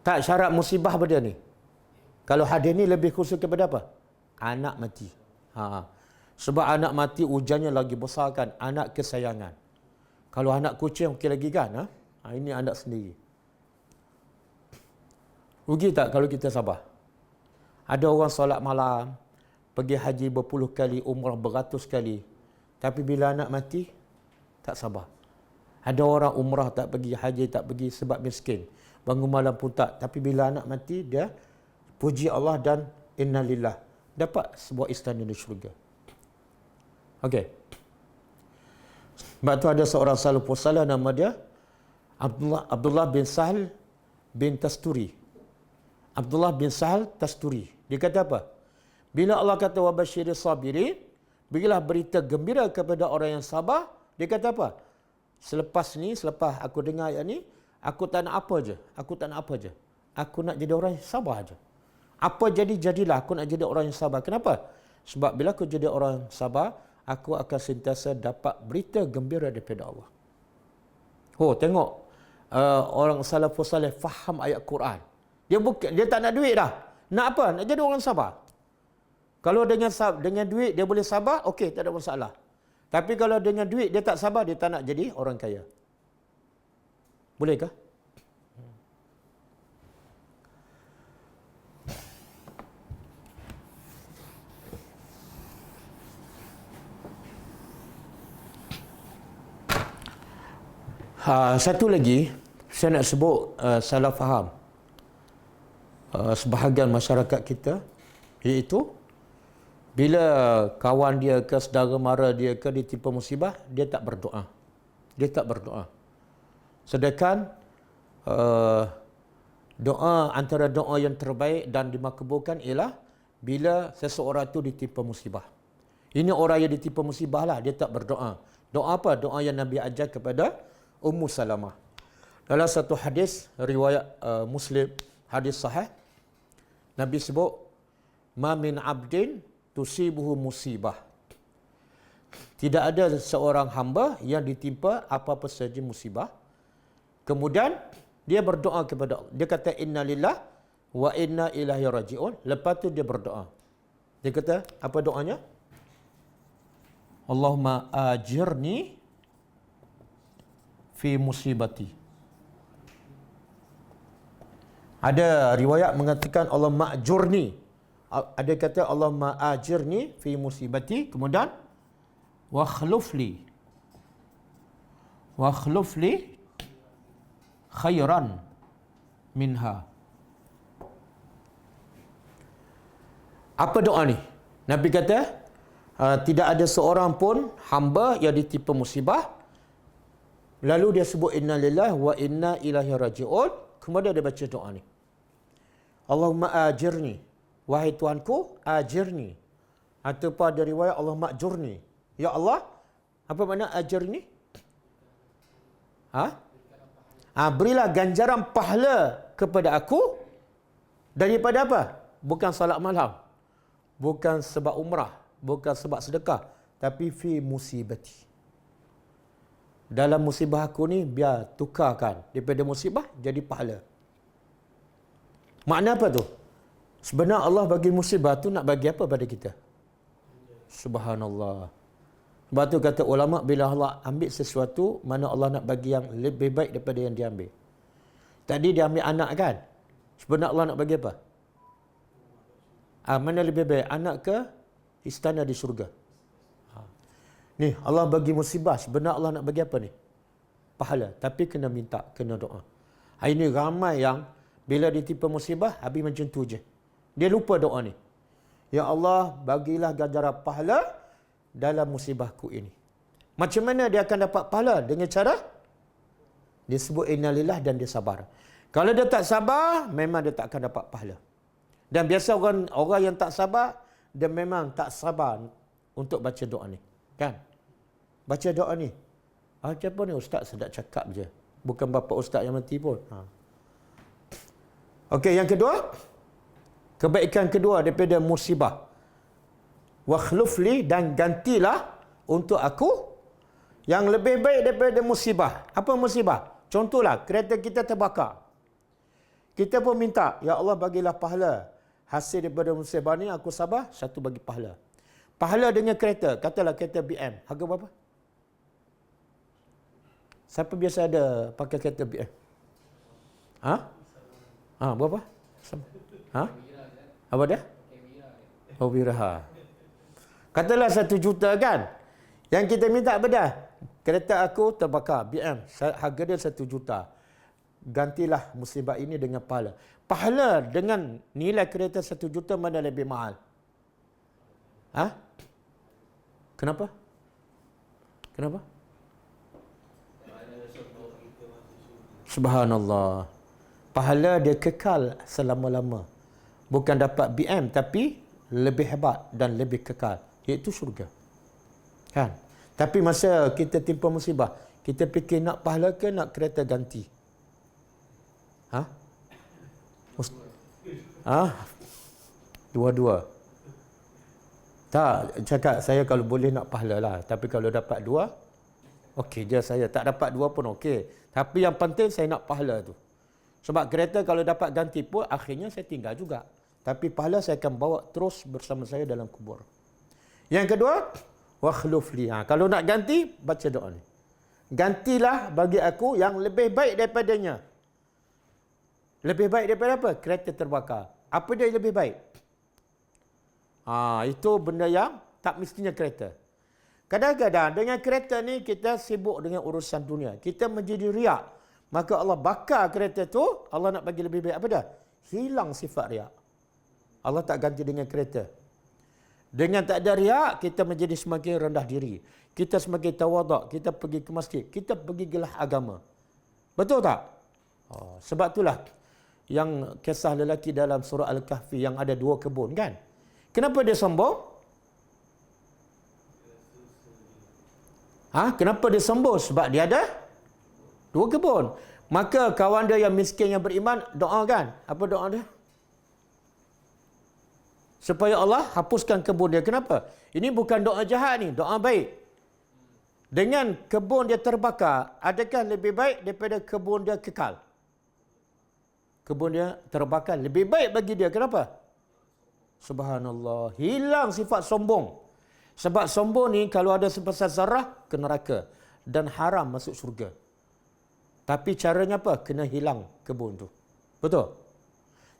Tak, syarat musibah apa dia ni? Kalau hadir ni lebih khusus kepada apa? Anak mati. Sebab anak mati ujiannya lagi besar kan? Anak kesayangan. Kalau anak kucing okey lagi kan? Ini anak sendiri. Rugi tak kalau kita sabar? Ada orang solat malam, pergi haji berpuluh kali, umrah beratus kali. Tapi bila anak mati, tak sabar. Ada orang umrah tak pergi, haji tak pergi sebab miskin. Bangun malam pun tak. Tapi bila anak mati, dia puji Allah dan innalillah. Dapat sebuah istana di syurga. Okey. Sebab tu ada seorang salafus salih nama dia Abdullah bin Sahal bin Tasturi. Abdullah bin Sahal Tasturi. Dia kata apa? Bila Allah kata wa basyiris sabirin, berilah berita gembira kepada orang yang sabar. Dia kata apa? Selepas aku dengar ayat ni, aku tak nak apa je. Aku tak nak apa je. Aku nak jadi orang yang sabar je. Apa jadi, jadilah. Aku nak jadi orang yang sabar. Kenapa? Sebab bila aku jadi orang yang sabar, aku akan sentiasa dapat berita gembira daripada Allah. Tengok. Orang salafus salih faham ayat Quran. Dia tak nak duit dah. Nak apa? Nak jadi orang sabar. Kalau dengan duit dia boleh sabar, okey, tak ada masalah. Tapi kalau dengan duit dia tak sabar, dia tak nak jadi orang kaya. Bolehkah? Satu lagi, saya nak sebut salah faham sebahagian masyarakat kita, iaitu bila kawan dia ke saudara mara dia ke ditimpa musibah, dia tak berdoa. Dia tak berdoa. Sedangkan antara doa yang terbaik dan dimakbulkan ialah bila seseorang tu ditimpa musibah. Ini orang yang ditimpa musibah lah, dia tak berdoa. Doa apa? Doa yang Nabi ajar kepada Ummu Salamah. Dalam satu hadis riwayat Muslim, hadis sahih, Nabi sebut, "Ma min 'abdin tusibuhu musibah." Tidak ada seorang hamba yang ditimpa apa-apa saja musibah. Kemudian dia berdoa kepada Allah. Dia kata inna lillah wa inna ilaihi raji'un. Lepas tu dia berdoa. Dia kata apa doanya? Allahumma ajirni fi musibati. Ada riwayat mengatakan Allah ma'jurni. Ada kata Allah ma'ajirni fi musibati. Kemudian wa khlufli khairan minha. Apa doa ni? Nabi kata tidak ada seorang pun hamba yang ditimpa musibah, lalu dia sebut inna lillahi wa inna ilaihi raji'un. Kemudian dia baca doa ni. Allahumma ajirni. Wahai Tuhanku, ajirni. Ataupun ada riwayat Allah ma'jurni. Ya Allah, apa makna ajirni? Berilah ganjaran pahala kepada aku daripada apa? Bukan salat malam. Bukan sebab umrah. Bukan sebab sedekah. Tapi fi musibati. Dalam musibah aku ni, biar tukarkan daripada musibah jadi pahala. Makna apa tu? Sebenarnya Allah bagi musibah tu nak bagi apa pada kita? Subhanallah. Sebab tu kata ulama, bila Allah ambil sesuatu, mana Allah nak bagi yang lebih baik daripada yang dia ambil. Tadi dia ambil anak kan? Sebenarnya Allah nak bagi apa? Mana lebih baik? Anak ke istana di syurga? Ni Allah bagi musibah. Sebenarnya Allah nak bagi apa ni? Pahala. Tapi kena minta, kena doa. Ini ramai yang bila ditimpa musibah, habis macam tu je. Dia lupa doa ni. Ya Allah, bagilah ganjaran pahala dalam musibahku ini. Macam mana dia akan dapat pahala? Dengan cara dia sebut innalillah dan dia sabar. Kalau dia tak sabar, memang dia tak akan dapat pahala. Dan biasa orang yang tak sabar, dia memang tak sabar untuk baca doa ni. Kan? Baca doa ni. Macam apa ni ustaz? Sedap cakap je. Bukan bapa ustaz yang mati pun. Okey, yang kedua. Kebaikan kedua daripada musibah. Wakhlufli, dan gantilah untuk aku yang lebih baik daripada musibah. Apa musibah? Contohlah, kereta kita terbakar. Kita pun minta, ya Allah bagilah pahala. Hasil daripada musibah ni aku sabar, satu bagi pahala. Pahala dengan kereta, katalah kereta BM, harga berapa? Siapa biasa ada pakai kereta BM? Berapa? Apa dia? Oh, Wiraha. Katalah 1 juta kan? Yang kita minta apa dah? Kereta aku terbakar, BM. Harga dia 1 juta. Gantilah musibah ini dengan pahala. Pahala dengan nilai kereta 1 juta mana lebih mahal? Kenapa? Subhanallah. Pahala dia kekal selama-lama. Bukan dapat BM tapi lebih hebat dan lebih kekal, iaitu syurga. Kan? Tapi masa kita timpa musibah, kita fikir nak pahala ke nak kereta ganti? Dua-dua. Tak, cakap saya kalau boleh nak pahala lah. Tapi kalau dapat 2, okey je saya. Tak dapat 2 pun okey. Tapi yang penting saya nak pahala tu. Sebab kereta kalau dapat ganti pun, akhirnya saya tinggal juga. Tapi pahala saya akan bawa terus bersama saya dalam kubur. Yang kedua, wakhluf li. Kalau nak ganti, baca doa ni. Gantilah bagi aku yang lebih baik daripadanya. Lebih baik daripada apa? Kereta terbakar. Apa dia yang lebih baik? Itu benda yang tak mestinya kereta. Kadang-kadang dengan kereta ni kita sibuk dengan urusan dunia. Kita menjadi riak. Maka Allah bakar kereta tu, Allah nak bagi lebih baik. Apa dah? Hilang sifat riak. Allah tak ganti dengan kereta. Dengan tak ada riak, kita menjadi semakin rendah diri. Kita semakin tawaduk. Kita pergi ke masjid. Kita pergi gelah agama. Betul tak? Sebab itulah yang kisah lelaki dalam surah Al-Kahfi yang ada 2 kebun kan? Kenapa dia sombong? Kenapa dia sombong? Sebab dia ada 2 kebun. Maka kawan dia yang miskin yang beriman doa kan? Apa doa dia? Supaya Allah hapuskan kebun dia. Kenapa? Ini bukan doa jahat ni, doa baik. Dengan kebun dia terbakar, adakah lebih baik daripada kebun dia kekal? Kebun dia terbakar lebih baik bagi dia. Kenapa? Subhanallah. Hilang sifat sombong. Sebab sombong ni kalau ada sebesar zarah ke neraka dan haram masuk syurga. Tapi caranya apa? Kena hilang kebun tu. Betul?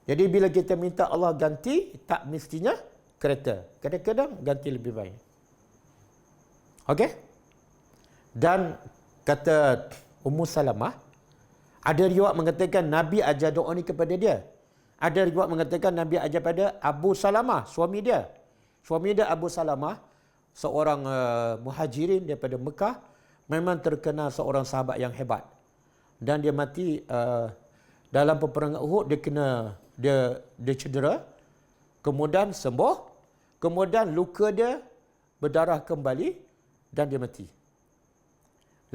Jadi bila kita minta Allah ganti, tak mestinya kereta. Kadang-kadang ganti lebih baik. Okey? Dan kata Ummu Salamah, ada riwayat mengatakan Nabi ajar doa ni kepada dia. Ada riwayat mengatakan Nabi ajar pada Abu Salamah, suami dia. Suami dia Abu Salamah, seorang muhajirin daripada Mekah, memang terkenal seorang sahabat yang hebat. Dan dia mati dalam peperangan Uhud, dia cedera, kemudian sembuh, kemudian luka dia berdarah kembali dan dia mati.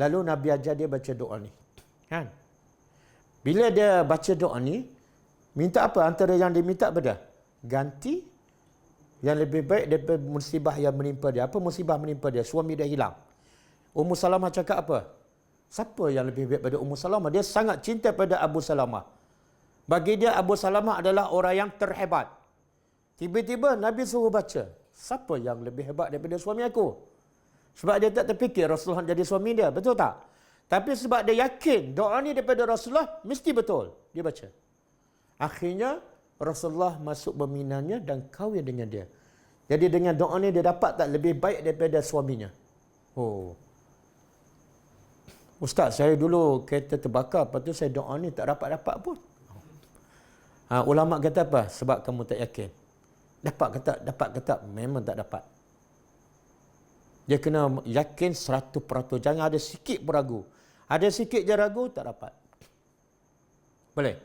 Lalu Nabi ajar dia baca doa ni. Kan? Bila dia baca doa ni, minta apa? Antara yang dia minta apa dia? Ganti yang lebih baik daripada musibah yang menimpa dia. Apa musibah menimpa dia? Suami dia hilang. Ummu Salamah cakap apa? Siapa yang lebih baik pada Ummu Salamah? Dia sangat cinta pada Abu Salamah. Bagi dia Abu Salamah adalah orang yang terhebat. Tiba-tiba Nabi suruh baca. Siapa yang lebih hebat daripada suami aku? Sebab dia tak terfikir Rasulullah jadi suami dia. Betul tak? Tapi sebab dia yakin doa ni daripada Rasulullah, mesti betul. Dia baca. Akhirnya Rasulullah masuk berminannya dan kahwin dengan dia. Jadi dengan doa ni dia dapat tak lebih baik daripada suaminya? Ustaz, saya dulu kereta terbakar, lepas tu saya doa ni tak dapat-dapat pun. Ulama kata apa? Sebab kamu tak yakin. Dapat kata memang tak dapat. Dia kena yakin 100%. Jangan ada sikit pun ragu. Ada sikit je ragu, tak dapat. Boleh?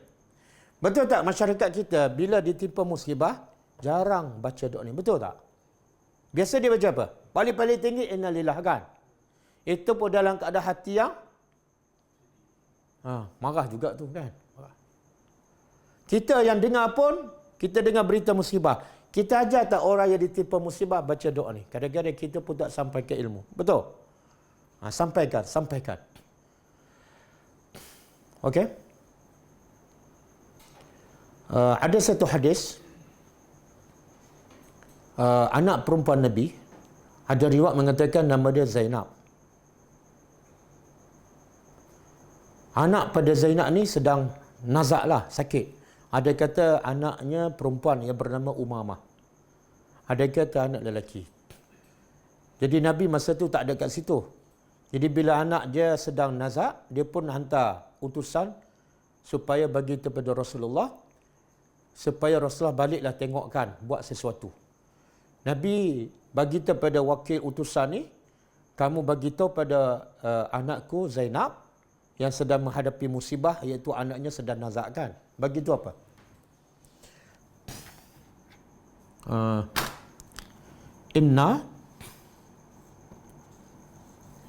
Betul tak masyarakat kita bila ditimpa musibah, jarang baca doa ni. Betul tak? Biasa dia baca apa? Paling-paling tinggi, innalillah kan? Itu pun dalam keadaan hati yang marah juga tu kan? Kita yang dengar pun, kita dengar berita musibah. Kita ajar tak orang yang ditimpa musibah baca doa ni. Kadang-kadang kita pun tak sampai ke ilmu. Betul? Sampaikan. Okey? Ada satu hadis, anak perempuan Nabi, ada riwayat mengatakan nama dia Zainab. Anak pada Zainab ni sedang nazak lah, sakit. Ada kata anaknya perempuan yang bernama Umamah. Ada kata anak lelaki. Jadi Nabi masa tu tak ada kat situ. Jadi bila anak dia sedang nazak, dia pun hantar utusan supaya bagi kepada Rasulullah, supaya Rasulullah baliklah tengokkan, buat sesuatu. Nabi bagi kepada wakil utusan ni, kamu bagi tahu pada anakku Zainab yang sedang menghadapi musibah, iaitu anaknya sedang nazak kan. Bagi tahu apa? Inna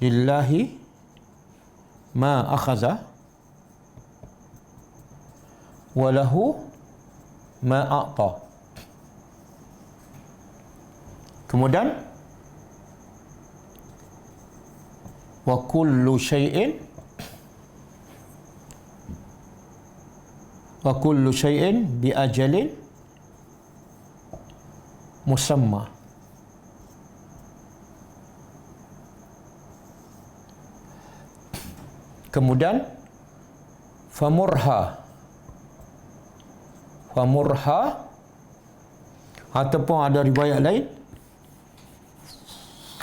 lillahi ma akhaza wa lahu ma a'ta. Kemudian wa kullu syai'in bi ajalin musamma. Kemudian famurha ataupun ada riwayat lain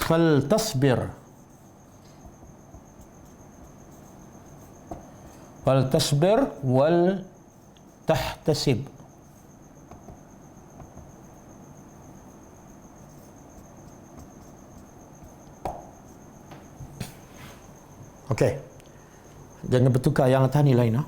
faltasbir wal tahtasib. Okey. Jangan bertukar yang atas ni lain.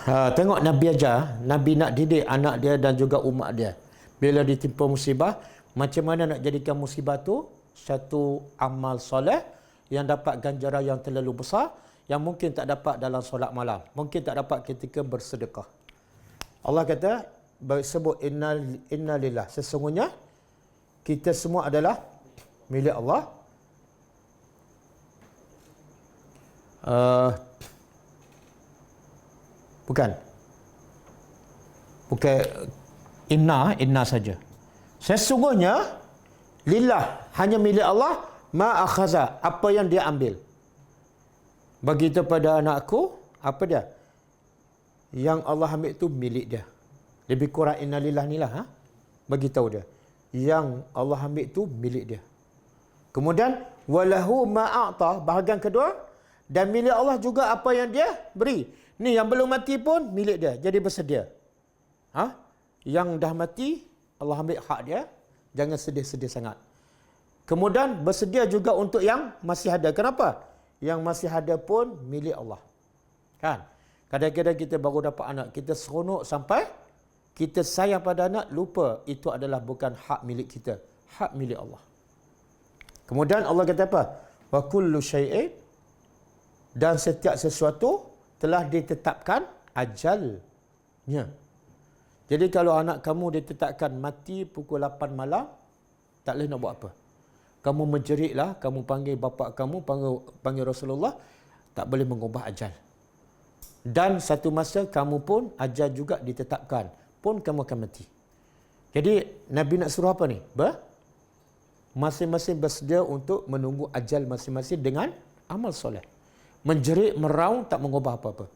Tengok Nabi ajar, Nabi nak didik anak dia dan juga umat dia. Bila ditimpa musibah, macam mana nak jadikan musibah tu satu amal soleh yang dapat ganjaran yang terlalu besar, yang mungkin tak dapat dalam solat malam, mungkin tak dapat ketika bersedekah. Allah kata, sebut inna lillah, sesungguhnya kita semua adalah milik Allah. Bukan inna saja. Sesungguhnya lillah, hanya milik Allah, ma akhaza, apa yang dia ambil. Bagi kepada anakku, apa dia? Yang Allah ambil itu milik dia. Lebih kurang inna lillah ni lah. Bagi tahu dia. Yang Allah ambil itu milik dia. Kemudian walahu ma a'ta, bahagian kedua, dan milik Allah juga apa yang dia beri. Ni yang belum mati pun milik dia. Jadi bersedia. Yang dah mati, Allah ambil hak dia. Jangan sedih-sedih sangat. Kemudian bersedia juga untuk yang masih ada. Kenapa? Yang masih ada pun milik Allah. Kan? Kadang-kadang kita baru dapat anak, kita seronok sampai kita sayang pada anak, lupa itu adalah bukan hak milik kita. Hak milik Allah. Kemudian Allah kata apa? Wa kullu syai'in, dan setiap sesuatu telah ditetapkan ajalnya. Jadi kalau anak kamu ditetapkan mati pukul 8 malam, tak boleh nak buat apa. Kamu menjeriklah, kamu panggil bapa kamu, panggil Rasulullah, tak boleh mengubah ajal. Dan satu masa kamu pun ajal juga ditetapkan, pun kamu akan mati. Jadi Nabi nak suruh apa ni? Masing-masing bersedia untuk menunggu ajal masing-masing dengan amal soleh. Menjerit, meraung, tak mengubah apa-apa.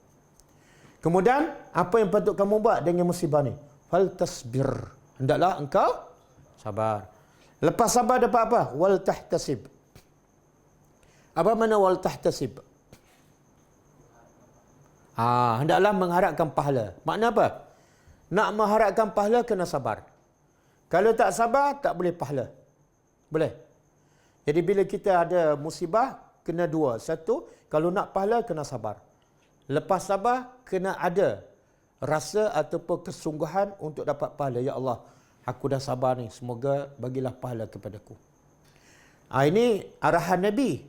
Kemudian, apa yang patut kamu buat dengan musibah ni? Faltasbir. Hendaklah engkau sabar. Lepas sabar dapat apa? Wal tahtasib. Apa makna wal tahtasib? Hendaklah mengharapkan pahala. Makna apa? Nak mengharapkan pahala, kena sabar. Kalau tak sabar, tak boleh pahala. Boleh? Jadi bila kita ada musibah, kena dua. Satu, kalau nak pahala, kena sabar. Lepas sabar, kena ada rasa ataupun kesungguhan untuk dapat pahala. Ya Allah, aku dah sabar ni. Semoga bagilah pahala kepadaku. Ini arahan Nabi.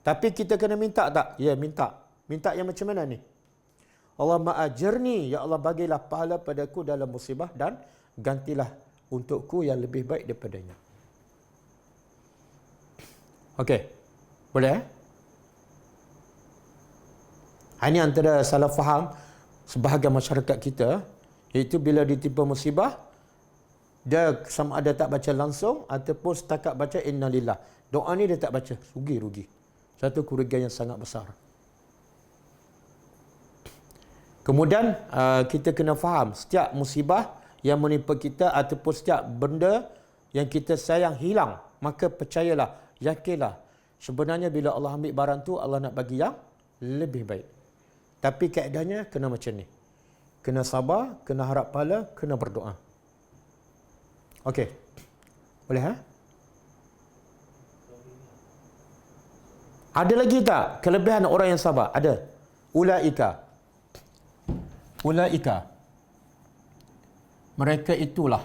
Tapi kita kena minta tak? Ya, minta. Minta yang macam mana ni? Allah ma'ajirni. Ya Allah, bagilah pahala padaku dalam musibah dan gantilah untukku yang lebih baik daripadanya. Okey. Boleh? Ini antara salah faham sebahagian masyarakat kita, iaitu bila ditimpa musibah, dia sama ada tak baca langsung ataupun setakat baca innalillah. Doa ni dia tak baca. Rugi. Satu kerugian yang sangat besar. Kemudian kita kena faham setiap musibah yang menimpa kita ataupun setiap benda yang kita sayang hilang, maka percayalah, yakinlah, sebenarnya bila Allah ambil barang tu, Allah nak bagi yang lebih baik. Tapi kaedahnya kena macam ni. Kena sabar, kena harap pahala, kena berdoa. Okey. Boleh ha? Ada lagi tak kelebihan orang yang sabar? Ada. Ulaika. Mereka itulah.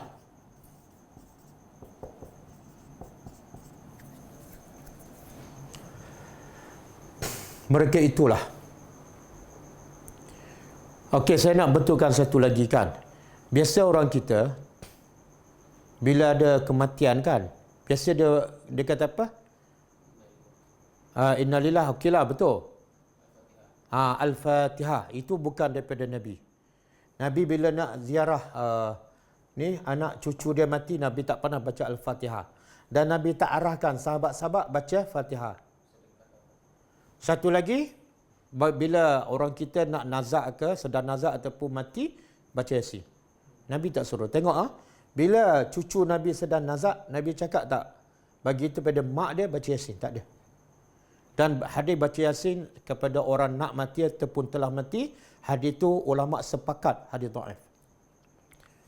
Mereka itulah. Okey, saya nak betulkan satu lagi kan. Biasa orang kita bila ada kematian kan, biasa dia kata apa? Innalillah, okeylah, betul. Al-Fatihah itu bukan daripada Nabi. Nabi bila nak ziarah ni anak cucu dia mati, Nabi tak pernah baca Al-Fatihah. Dan Nabi tak arahkan sahabat-sahabat baca Fatihah. Satu lagi, bila orang kita nak nazak ke, sedang nazak ataupun mati, baca Yasin. Nabi tak suruh. Tengok bila cucu Nabi sedang nazak, Nabi cakap tak bagi itu pada mak dia baca Yasin, tak ada. Dan hadis baca Yasin kepada orang nak mati ataupun telah mati, hadis itu ulama sepakat hadis dhaif.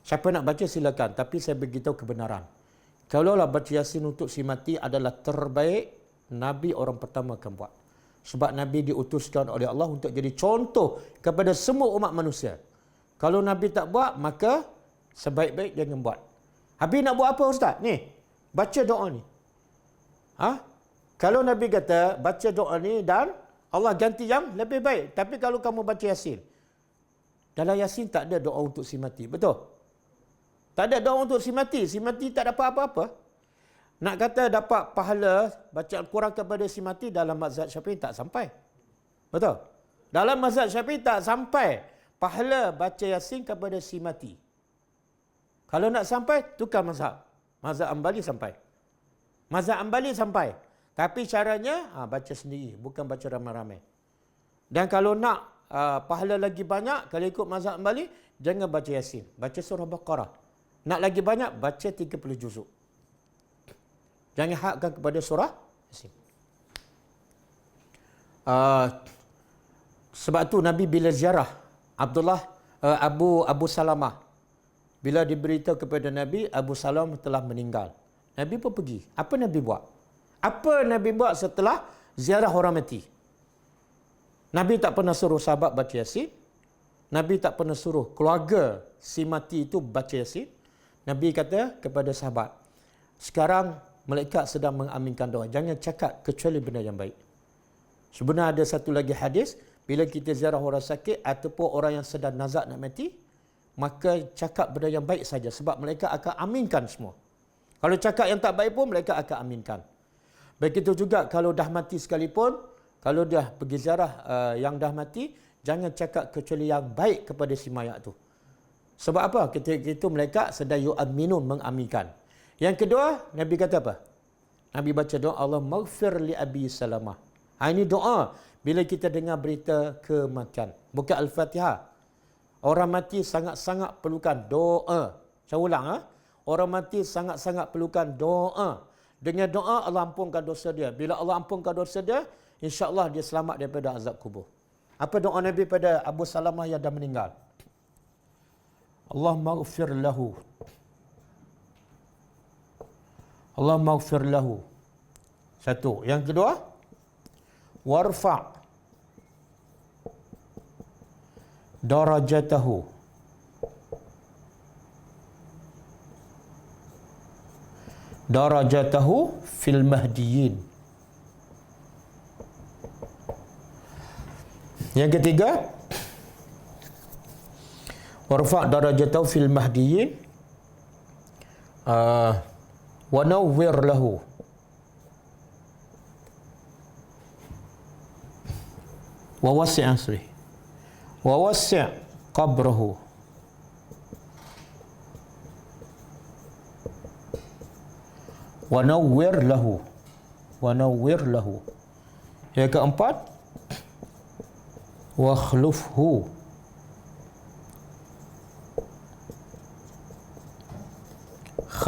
Siapa nak baca silakan, tapi saya beritahu kebenaran. Kalaulah baca Yasin untuk si mati adalah terbaik, Nabi orang pertama akan buat. Sebab Nabi diutuskan oleh Allah untuk jadi contoh kepada semua umat manusia. Kalau Nabi tak buat, maka sebaik-baik jangan buat. Habis nak buat apa Ustaz? Ni, baca doa ni. Kalau Nabi kata, baca doa ni dan Allah ganti yang lebih baik. Tapi kalau kamu baca Yasin, dalam Yasin tak ada doa untuk si mati. Betul? Tak ada doa untuk si mati. Si mati tak dapat apa-apa. Nak kata dapat pahala baca Al-Quran kepada si mati, dalam mazhab Syafi'i tak sampai. Betul? Dalam mazhab Syafi'i tak sampai pahala baca Yasin kepada si mati. Kalau nak sampai, tukar mazhab. Mazhab Ambali sampai. Mazhab Ambali sampai. Tapi caranya, baca sendiri. Bukan baca ramai-ramai. Dan kalau nak pahala lagi banyak, kalau ikut mazhab Ambali, jangan baca Yasin. Baca surah Baqarah. Nak lagi banyak, baca 30 juzuk. Jangan hakkan kepada surah Yasin. Sebab tu Nabi bila ziarah Abu Salamah, bila diberitahu kepada Nabi Abu Salamah telah meninggal, Nabi pun pergi. Apa Nabi buat? Apa Nabi buat setelah ziarah orang mati? Nabi tak pernah suruh sahabat baca Yasin. Nabi tak pernah suruh keluarga si mati itu baca Yasin. Nabi kata kepada sahabat, sekarang malaikat sedang mengaminkan doa. Jangan cakap kecuali benda yang baik. Sebenarnya ada satu lagi hadis, bila kita ziarah orang sakit ataupun orang yang sedang nazak nak mati, maka cakap benda yang baik saja. Sebab malaikat akan aminkan semua. Kalau cakap yang tak baik pun, malaikat akan aminkan. Begitu juga kalau dah mati sekalipun, kalau dah pergi ziarah yang dah mati, jangan cakap kecuali yang baik kepada si mayat tu. Sebab apa? Ketika itu malaikat sedang yu'minun, mengaminkan. Yang kedua, Nabi kata apa? Nabi baca doa, Allah maghfir li Abi Salamah. Ini doa bila kita dengar berita kematian. Bukan Al-Fatihah. Orang mati sangat-sangat perlukan doa. Saya ulang. Orang mati sangat-sangat perlukan doa. Dengan doa, Allah ampunkan dosa dia. Bila Allah ampunkan dosa dia, insya-Allah dia selamat daripada azab kubur. Apa doa Nabi pada Abu Salamah yang dah meninggal? Allah maghfir lahu. Allah maghfir lahu. Satu. Yang kedua, warfa' darajatahu. Darajatahu fil mahdiyin. Yang ketiga, warfa' darajatahu fil mahdiyin. Wa nawwir lahu. Wa wasi' asri. Wa wasi' qabrahu. Wa nawwir lahu. Wa nawwir lahu. Yang keempat, wa khlufhu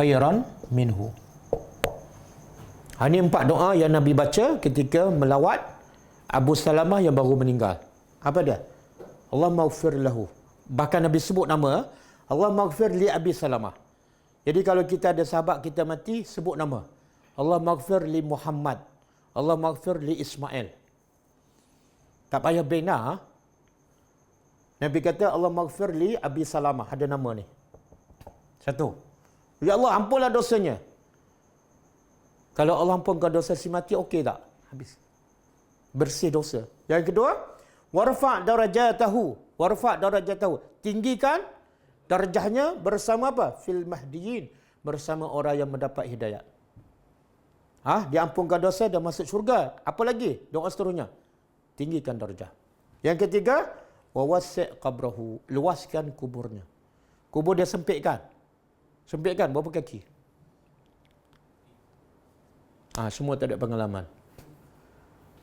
khairan minhu. Ini 4 doa yang Nabi baca ketika melawat Abu Salamah yang baru meninggal. Apa dia? Allah maghfir lahu. Bahkan Nabi sebut nama, Allah maghfir li Abi Salamah. Jadi kalau kita ada sahabat kita mati, sebut nama. Allah maghfir li Muhammad. Allah maghfir li Ismail. Tak payah bina. Nabi kata Allah maghfir li Abi Salamah. Ada nama ni. Satu. Ya Allah, ampunlah dosanya. Kalau Allah ampunkan dosa si mati, okey tak? Habis. Bersih dosa. Yang kedua, warfa' darajatahu. Warfa' darajatahu. Tinggikan darjahnya bersama apa? Fil mahdiyin. Bersama orang yang mendapat hidayat. Diampunkan dosa dan masuk syurga. Apa lagi? Doa seterusnya. Tinggikan darjah. Yang ketiga, wawasi' qabrahu. Luaskan kuburnya. Kubur dia sempitkan. Sempitkan berapa kaki? Semua tak ada pengalaman.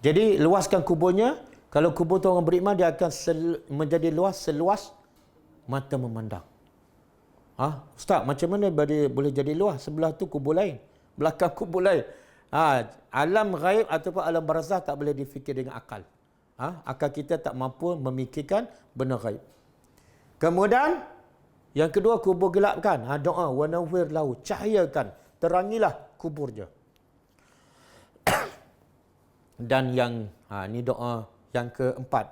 Jadi luaskan kuburnya. Kalau kubur tu orang beriman, dia akan menjadi luas seluas mata memandang. Ustaz, macam mana boleh jadi luas? Sebelah tu kubur lain, belakang kubur lain. Alam ghaib ataupun alam barzah tak boleh difikir dengan akal. Akal kita tak mampu memikirkan benda ghaib. Kemudian yang kedua, kubur gelapkan. Doa wa nawwir lahu, cahayakan, terangilah kuburnya. Dan yang ni doa yang keempat.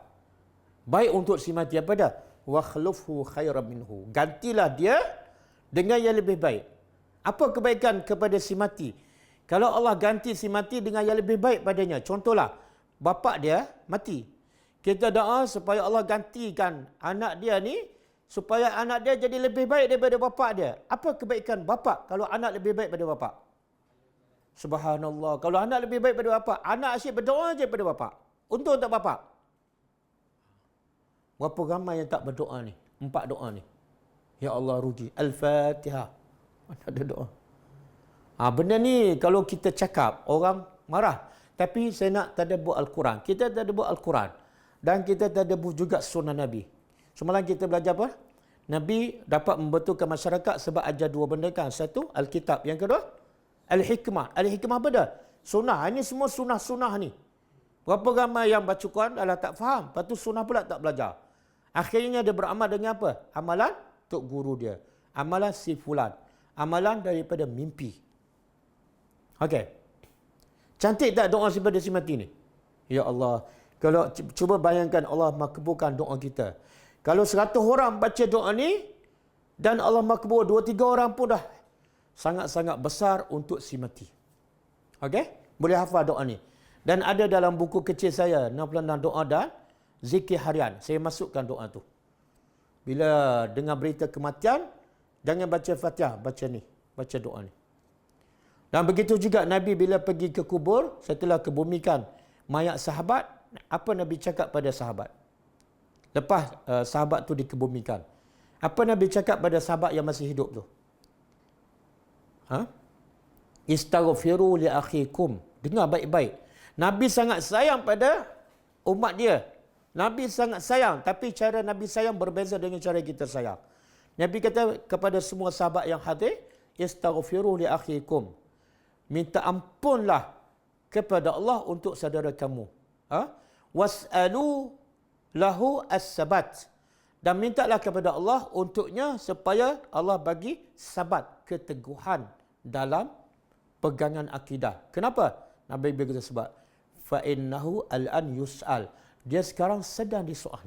Baik untuk si mati apa dah? Wa khlufhu khairan minhu. Gantilah dia dengan yang lebih baik. Apa kebaikan kepada si mati? Kalau Allah ganti si mati dengan yang lebih baik padanya. Contohlah, bapa dia mati. Kita doa supaya Allah gantikan anak dia ni, supaya anak dia jadi lebih baik daripada bapa dia. Apa kebaikan bapa kalau anak lebih baik daripada bapa? Subhanallah. Kalau anak lebih baik daripada bapa, anak asyik berdoa je pada bapa. Untung tak bapa. Berapa ramai yang tak berdoa ni? 4 doa ni. Ya Allah, rugi. Al-Fatihah. Mana ada doa? Benda ni kalau kita cakap, orang marah. Tapi saya nak tadabbur Al-Quran. Kita tadabbur Al-Quran. Dan kita tadabbur juga sunnah Nabi. Semalam kita belajar apa? Nabi dapat membetulkan masyarakat sebab ajar 2 benda kan. Satu, Alkitab. Yang kedua, Al-Hikmah. Al-Hikmah apa dah? Sunnah. Ini semua sunnah-sunnah ni. Berapa ramai yang baca Quran adalah tak faham. Lepas tu sunnah pula tak belajar. Akhirnya dia beramal dengan apa? Amalan tok guru dia. Amalan si fulan. Amalan daripada mimpi. Okey. Cantik tak doa daripada si mati ni? Ya Allah. Kalau cuba bayangkan Allah makbulkan doa kita. Kalau 100 orang baca doa ni dan Allah makbul 2-3 orang pun dah sangat-sangat besar untuk si mati. Okey? Boleh hafal doa ni. Dan ada dalam buku kecil saya, 66 doa dan zikir harian. Saya masukkan doa tu. Bila dengar berita kematian, jangan baca Fatihah, baca ni, baca doa ni. Dan begitu juga Nabi bila pergi ke kubur, setelah kebumikan mayat sahabat, apa Nabi cakap pada sahabat? Lepas sahabat tu dikebumikan. Apa Nabi cakap pada sahabat yang masih hidup tu? Istaghfiru li akhikum. Dengar baik-baik. Nabi sangat sayang pada umat dia. Nabi sangat sayang, tapi cara Nabi sayang berbeza dengan cara kita sayang. Nabi kata kepada semua sahabat yang hadir, istaghfiru li akhikum. Minta ampunlah kepada Allah untuk saudara kamu. Was'alu lahu as-sabat. Dan mintalah kepada Allah untuknya supaya Allah bagi sabat, keteguhan dalam pegangan akidah. Kenapa? Nabi berkata sebab fa'innahu al-an yus'al. Dia sekarang sedang disoal.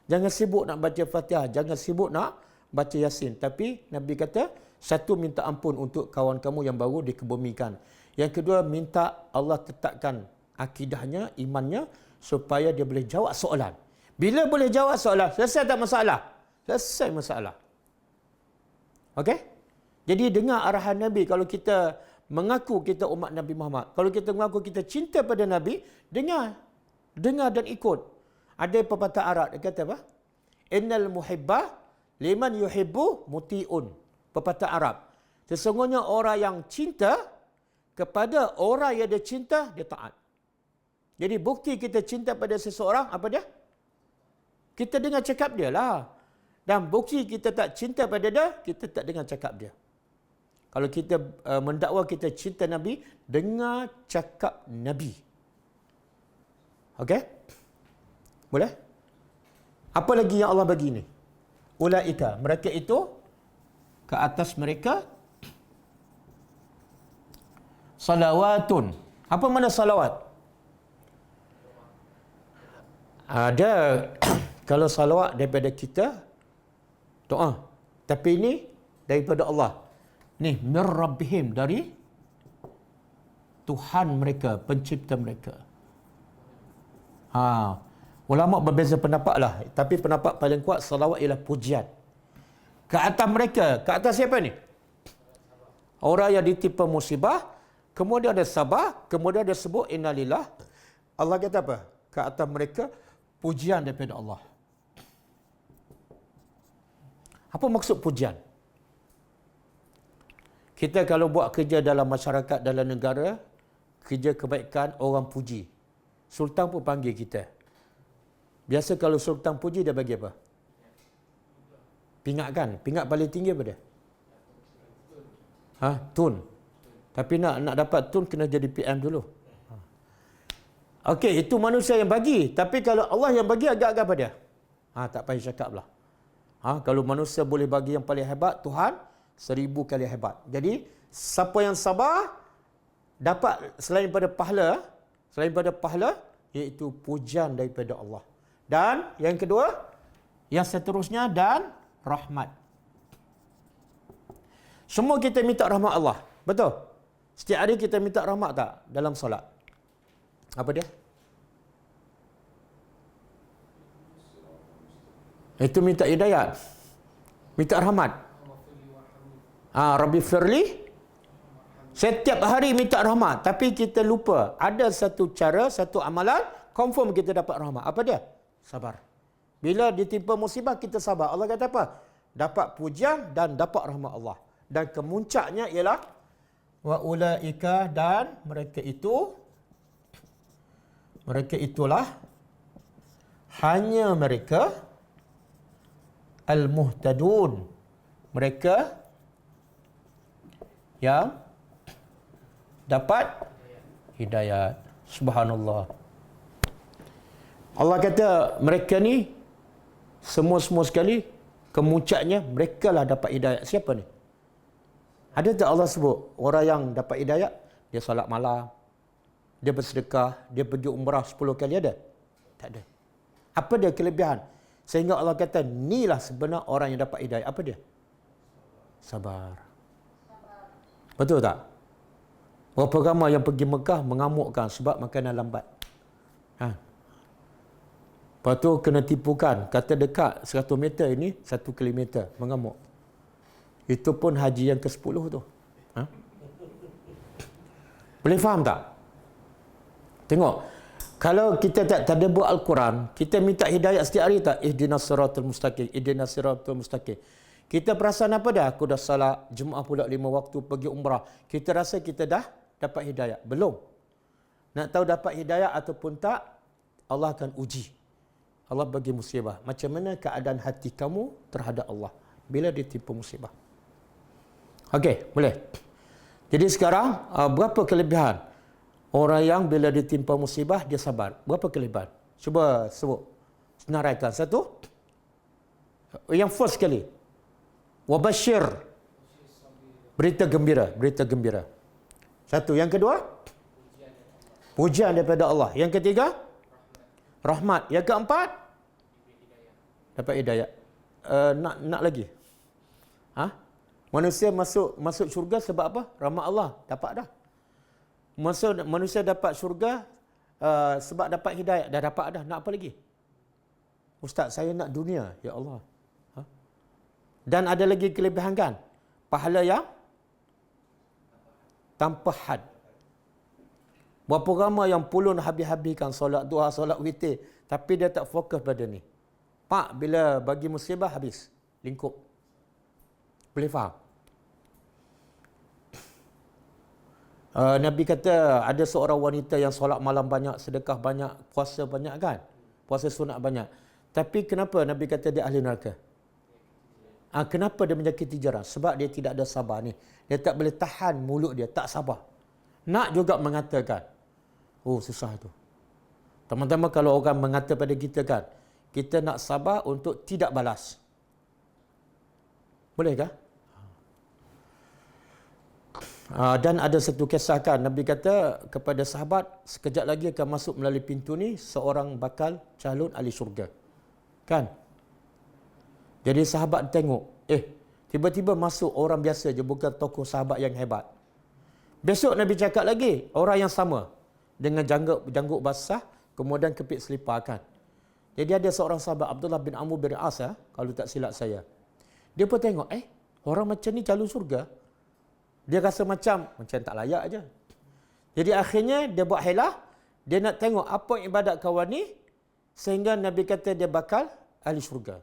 Jangan sibuk nak baca Fatihah, jangan sibuk nak baca Yasin. Tapi Nabi kata, satu, minta ampun untuk kawan kamu yang baru dikebumikan. Yang kedua, minta Allah tetapkan akidahnya, imannya, supaya dia boleh jawab soalan. Bila boleh jawab soalan, selesai tak masalah? Selesai masalah. Okey? Jadi dengar arahan Nabi. Kalau kita mengaku kita umat Nabi Muhammad, kalau kita mengaku kita cinta pada Nabi, dengar dan ikut. Ada pepatah Arab, dia kata apa? Innal muhibbah liman yuhibbu muti'un. Pepatah Arab. Sesungguhnya orang yang cinta kepada orang yang dia cinta, dia taat. Jadi bukti kita cinta pada seseorang, apa dia? Kita dengar cakap dia lah. Dan bukti kita tak cinta pada dia, kita tak dengar cakap dia. Kalau kita mendakwa kita cinta Nabi, dengar cakap Nabi. Okey? Boleh? Apa lagi yang Allah bagi ni? Ulaika, mereka itu ke atas mereka salawatun. Apa makna salawat? Ada kalau salawat daripada kita doa. Tapi ini daripada Allah. Ni mir rabbihim, dari Tuhan mereka, pencipta mereka. Ulama berbeza pendapat lah. Tapi pendapat paling kuat salawat ialah pujian. Ke atas mereka. Ke atas siapa ni? Orang yang ditimpa musibah. Kemudian ada sabar. Kemudian ada sebut innalillah. Allah kata apa? Ke atas mereka pujian daripada Allah. Apa maksud pujian? Kita kalau buat kerja dalam masyarakat, dalam negara, kerja kebaikan, orang puji. Sultan pun panggil kita. Biasa kalau Sultan puji, dia bagi apa? Pingat kan? Pingat paling tinggi apa dia? Tun. Tapi nak dapat tun, kena jadi PM dulu. Okey, itu manusia yang bagi. Tapi kalau Allah yang bagi, agak-agak apa dia? Tak payah cakap lah. Kalau manusia boleh bagi yang paling hebat, Tuhan 1000 kali hebat. Jadi, siapa yang sabar, dapat selain pada pahala, iaitu pujian daripada Allah. Dan yang kedua, yang seterusnya, dan rahmat. Semua kita minta rahmat Allah. Betul? Setiap hari kita minta rahmat tak dalam solat? Apa dia? Itu minta hidayat. Minta rahmat. Rabbi firli. Setiap hari minta rahmat. Tapi kita lupa. Ada satu cara, satu amalan, confirm kita dapat rahmat. Apa dia? Sabar. Bila ditimpa musibah, kita sabar. Allah kata apa? Dapat pujian dan dapat rahmat Allah. Dan kemuncaknya ialah wa ulaika, dan mereka itulah hanya mereka al-muhtadun, mereka yang dapat hidayat. Subhanallah. Allah kata mereka ni semua sekali kemuncaknya mereka lah dapat hidayat. Siapa ni? Ada tak Allah sebut orang yang dapat hidayat? Dia solat malam, dia bersedekah, dia pergi umrah 10 kali, ada? Tak ada. Apa dia kelebihan? Sehingga Allah kata, inilah sebenar orang yang dapat hidayat. Apa dia? Sabar. Betul tak? Berapa ramai yang pergi Mekah mengamukkan sebab makanan lambat. Lepas tu kena tipukan. Kata dekat 100 meter ini, 1 kilometer. Mengamuk. Itu pun haji yang ke-10 tu. Boleh faham tak? Tengok. Kalau kita tak tadabbur Al-Quran, kita minta hidayat setiap hari tak? Ihdinas siratal mustaqim. Ihdinas siratal mustaqim. Kita perasan apa dah? Aku dah salat Jumaat pula 5 waktu, pergi umrah. Kita rasa kita dah dapat hidayat. Belum. Nak tahu dapat hidayat ataupun tak, Allah akan uji. Allah bagi musibah. Macam mana keadaan hati kamu terhadap Allah bila ditimpa musibah. Okey, boleh. Jadi sekarang, berapa kelebihan orang yang bila ditimpa musibah, dia sabar? Berapa kelebihan? Cuba sebut. Senaraikan. Satu. Yang first sekali. Wabashir. Berita gembira. Berita gembira. Satu. Yang kedua? Pujian daripada Allah. Yang ketiga? Rahmat. Yang keempat? Dapat hidayat. Nak lagi? Manusia masuk syurga sebab apa? Rahmat Allah. Dapat dah. Manusia dapat syurga sebab dapat hidayat. Dah dapat dah. Nak apa lagi? Ustaz, saya nak dunia. Ya Allah. Dan ada lagi kelebihan kan? Pahala yang tanpa had. Berapa ramai yang pulun habis-habiskan solat duha, solat witir. Tapi dia tak fokus pada ni. Pak, bila bagi musibah habis. Lingkup. Boleh faham? Nabi kata ada seorang wanita yang solat malam banyak, sedekah banyak, puasa banyak kan? Puasa sunat banyak. Tapi kenapa Nabi kata dia ahli neraka? Kenapa dia menyakiti jiran? Sebab dia tidak ada sabar ni. Dia tak boleh tahan mulut dia, tak sabar. Nak juga mengatakan. Oh, susah tu. Teman-teman, kalau orang mengata pada kita kan, kita nak sabar untuk tidak balas. Bolehkah? Dan ada satu kisah kan, Nabi kata kepada sahabat, sekejap lagi akan masuk melalui pintu ni seorang bakal calon ahli syurga. Kan? Jadi sahabat tengok, tiba-tiba masuk orang biasa je, bukan tokoh sahabat yang hebat. Besok Nabi cakap lagi, orang yang sama dengan janggut basah, kemudian kepit selipar kan. Jadi ada seorang sahabat Abdullah bin Amr bin As, kalau tak silap saya. Dia pun tengok, orang macam ni calon surga. Dia rasa macam tak layak aja. Jadi akhirnya dia buat helah, dia nak tengok apa ibadat kawan ni sehingga Nabi kata dia bakal ahli syurga.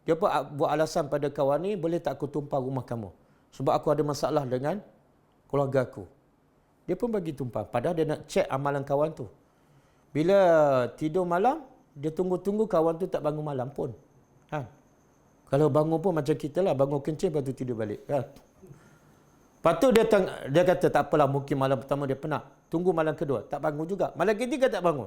Dia pun buat alasan pada kawan ni, boleh tak aku tumpang rumah kamu? Sebab aku ada masalah dengan keluarga aku. Dia pun bagi tumpang. Padahal dia nak cek amalan kawan tu. Bila tidur malam, dia tunggu-tunggu kawan tu tak bangun malam pun. Kan? Kalau bangun pun macam kita lah, bangun kencing lepas tu tidur balik. Kan? Lepas tu dia kata tak apalah, mungkin malam pertama dia penat. Tunggu malam kedua, tak bangun juga. Malam ketiga tak bangun.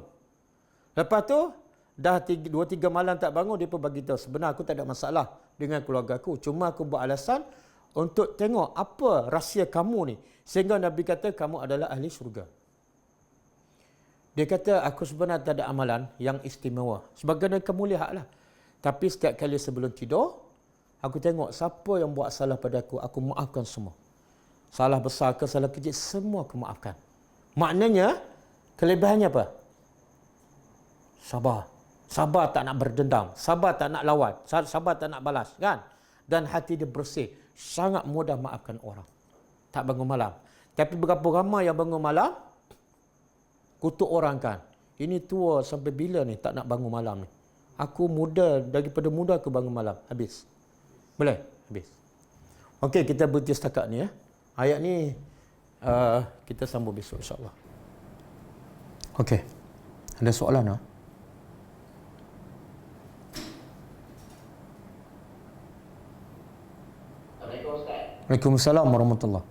Lepas tu, dah 2-3 malam tak bangun, dia pun bagi tahu, sebenarnya aku tak ada masalah dengan keluarga aku. Cuma aku buat alasan untuk tengok apa rahsia kamu ni. Sehingga Nabi kata kamu adalah ahli syurga. Dia kata, aku sebenarnya tak ada amalan yang istimewa. Sebagai kemuliaan lah. Tapi setiap kali sebelum tidur, aku tengok siapa yang buat salah pada aku maafkan semua. Salah besar ke salah kecil, semua aku maafkan. Maknanya, kelebihannya apa? Sabar. Sabar tak nak berdendam. Sabar tak nak lawan. Sabar tak nak balas. Kan? Dan hati dia bersih. Sangat mudah maafkan orang. Tak bangun malam. Tapi berapa ramai yang bangun malam, kutuk orang kan. Ini tua sampai bila ni tak nak bangun malam ni. Aku muda, daripada muda aku bangun malam. Habis. Boleh? Habis. Okey, kita berhenti setakat ni ya. Ayat ni kita sambung besok insyaAllah. Okey. Ada soalan tak? Waalaikumsalam warahmatullahi.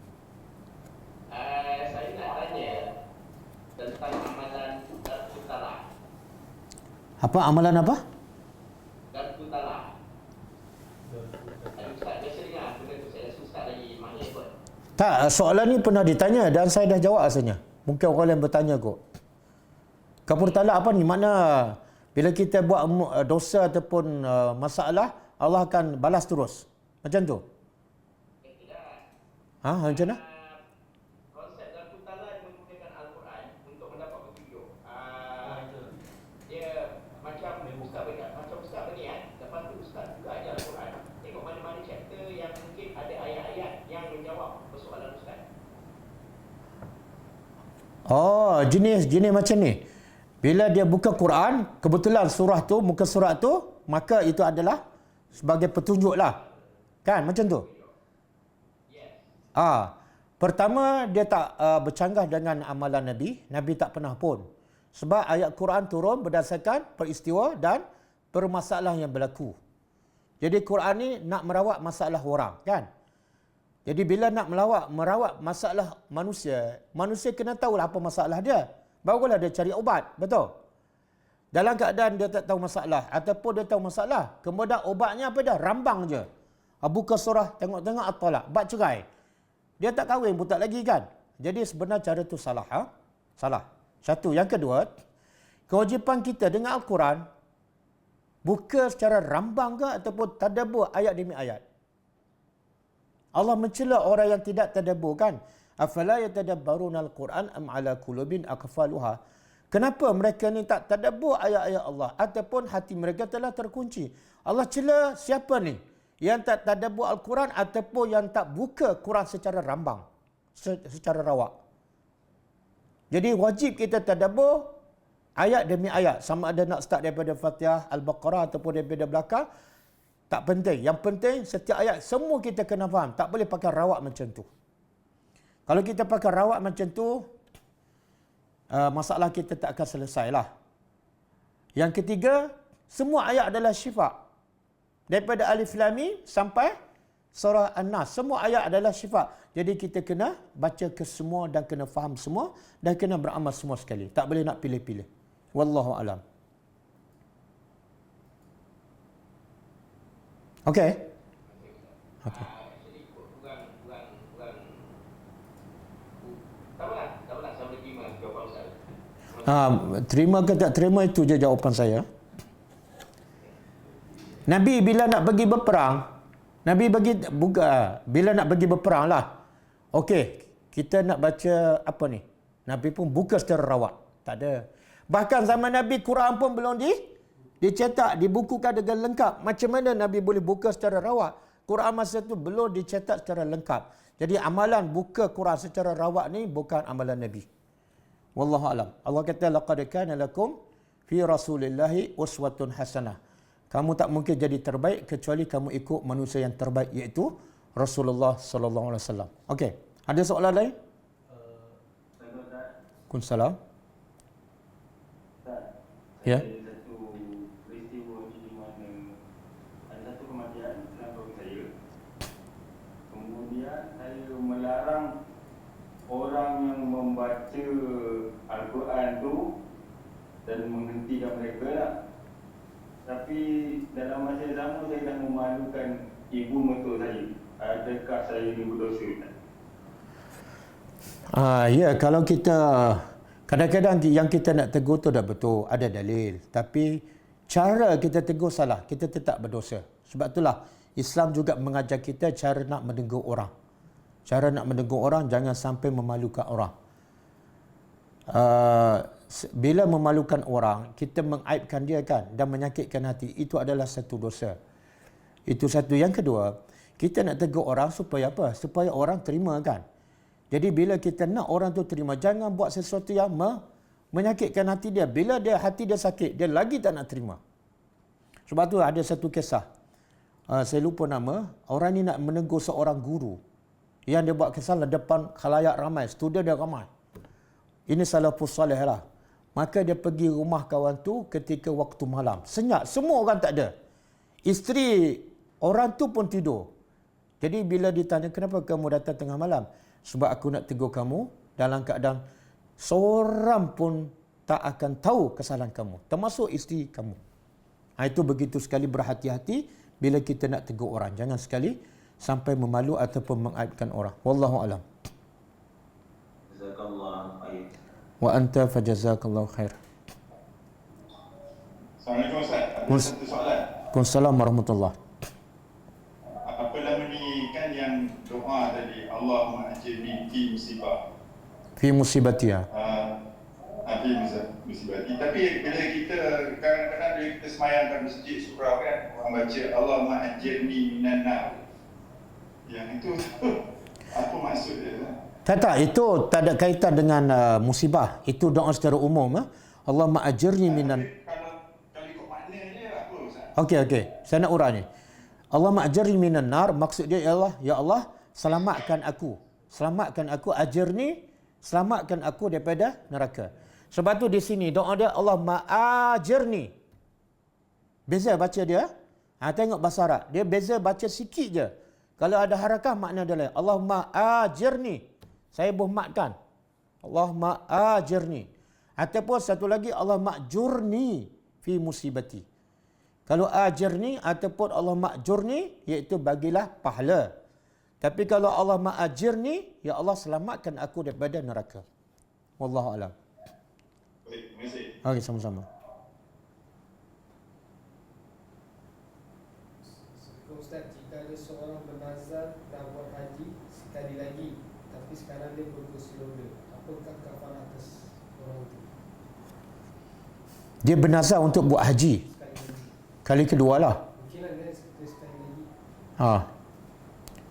Saya nak tanya tentang amalan Darul Talaq. Apa amalan apa? Darul Talaq. Ustaz biasa dengar benda tu, saya rasa Ustaz lagi mahir kot. Tak, soalan ni pernah ditanya dan saya dah jawab rasanya. Mungkin orang lain bertanya kot. Kafur talak apa ni? Makna bila kita buat dosa ataupun masalah, Allah akan balas terus. Macam tu? Macam mana? Konsep Darul Talaq menggunakan Al-Quran untuk mendapat petunjuk. Dia macam Ustaz bagi lepas tu Ustaz juga ajar Al-Quran. Tengok mana-mana chapter yang mungkin ada ayat-ayat yang menjawab persoalan Ustaz. Oh, jenis macam ni. Bila dia buka Quran, kebetulan surah tu, muka surat tu, maka itu adalah sebagai petunjuk lah. Kan, macam tu? Pertama, dia tak bercanggah dengan amalan Nabi. Nabi tak pernah pun. Sebab ayat Quran turun berdasarkan peristiwa dan permasalahan yang berlaku. Jadi Quran ni nak merawat masalah orang, kan? Jadi bila nak merawat masalah manusia, manusia kena tahulah apa masalah dia. Barulah dia cari ubat, betul? Dalam keadaan dia tak tahu masalah ataupun dia tahu masalah, kemudian ubatnya apa dah? Rambang je. Buka surah, tengok-tengok at-talaq, bab cerai. Dia tak kahwin pun tak lagi kan? Jadi sebenarnya cara tu salah. Salah. Satu. Yang kedua, kewajipan kita dengan Al-Quran, buka secara rambang ke ataupun tadabbur ayat demi ayat. Allah mencela orang yang tidak tadabbur kan? Afala yatadabbaruna al-Quran am ala qulubin aqfaluha. Kenapa mereka ni tak tadabbur ayat-ayat Allah ataupun hati mereka telah terkunci? Allah cela siapa ni? Yang tak tadabbur Al-Quran ataupun yang tak buka Quran secara rambang, secara rawak. Jadi wajib kita tadabbur ayat demi ayat. Sama ada nak start daripada Fatihah, Al-Baqarah ataupun daripada belakang, tak penting. Yang penting setiap ayat semua kita kena faham. Tak boleh pakai rawak macam tu. Kalau kita pakai rawak macam tu, masalah kita tak akan selesai lah. Yang ketiga, semua ayat adalah syifa. Daripada Alif Lam Mim sampai surah An-Nas. Semua ayat adalah syifa. Jadi kita kena baca ke semua dan kena faham semua dan kena beramal semua sekali. Tak boleh nak pilih-pilih. Wallahu alam. Okey. Okey. Terima ke tak terima itu je jawapan saya. Nabi bila nak pergi berperang, Nabi bagi bila nak pergi berperang lah. Okey, kita nak baca apa ni? Nabi pun buka secara rawat. Tak ada. Bahkan zaman Nabi Quran pun belum dicetak, dibukukan dengan lengkap. Macam mana Nabi boleh buka secara rawat? Quran masa tu belum dicetak secara lengkap. Jadi amalan buka Quran secara rawat ni bukan amalan Nabi. Wallahu alam. Allah kata laqad kana lakum fi rasulillahi uswatun hasanah. Kamu tak mungkin jadi terbaik kecuali kamu ikut manusia yang terbaik iaitu Rasulullah sallallahu alaihi wasallam. Okey. Ada soalan lain? Waalaikumsalam. Ya. Satu peristiwa di mana ada satu kematian dalam keluarga saya. Kemudian saya melarang orang yang membaca Al-Quran tu dan menghentikan mereka lah. Tapi dalam masa yang sama saya dah memalukan ibu mertua saya. Adakah saya ini berdosa? Ya, kalau kita kadang-kadang yang kita nak tegur tu dah betul, ada dalil. Tapi cara kita tegur salah, kita tetap berdosa. Sebab itulah Islam juga mengajar kita cara nak menegur orang. Cara nak menegur orang, jangan sampai memalukan orang. Bila memalukan orang, kita mengaibkan dia kan dan menyakitkan hati, itu adalah satu dosa. Itu satu. Yang kedua, kita nak tegur orang supaya apa? Supaya orang terima kan. Jadi bila kita nak orang tu terima, jangan buat sesuatu yang menyakitkan hati dia. Bila dia hati dia sakit, dia lagi tak nak terima. Sebab tu ada satu kisah. Saya lupa nama. Orang ni nak menegur seorang guru yang dia buat kesalahan depan khalayak ramai, student dia ramai. Ini salafus salih lah. Maka dia pergi rumah kawan tu ketika waktu malam. Senyap, semua orang tak ada. Isteri orang tu pun tidur. Jadi bila ditanya, kenapa kamu datang tengah malam? Sebab aku nak tegur kamu dalam keadaan seorang pun tak akan tahu kesalahan kamu, termasuk isteri kamu. Itu begitu sekali berhati-hati bila kita nak tegur orang. Jangan sekali sampai memalu ataupun mengaibkan orang. Wallahu alam. Jazakallah khair. Wa anta fajazakallahu khair. Assalamualaikum Ustaz. Ada satu soalan. Waalaikumsalam warahmatullahi. Apa nama ni kan yang doa tadi, Allahumma ajirni fi musibah. Fi musibati ya. Fi musibati. Tapi bila kita kadang-kadang bila kita sembahyang kat masjid surau kan, orang baca Allahumma ajirni minan nar. Yang itu apa maksud dia? Tak, itu tak ada kaitan dengan musibah. Itu doa secara umum. Allahumma ajirni minan. Kalau ikut makna dia apa Ustaz? Okey. Saya nak urang ni. Allahumma ajirni minan nar, maksud dia ialah, ya Allah, selamatkan aku. Selamatkan aku, ajirni, selamatkan aku daripada neraka. Sebab tu di sini doa dia Allahumma ajirni. Beza baca dia. Tengok bahasa Arab. Dia beza baca sikit je. Kalau ada harakah makna dia lain. Allahumma ajirni. Saya bermakkan. Allahumma ajirni. Ataupun satu lagi Allahumma ajurni fi musibati. Kalau ajirni ataupun Allahumma ajurni, iaitu bagilah pahala. Tapi kalau Allahumma ajirni, ya Allah selamatkan aku daripada neraka. Wallahu alam. Baik, terima kasih. Okey, sama-sama. Ustaz, jika ada seorang bernazar dah buat haji sekali lagi, tapi sekarang dia berkursi roda, apakah kafarah atas orang itu? Dia bernazar untuk buat haji. Sekali lagi. Kali kedua lah. Mungkinlah dia sekali lagi.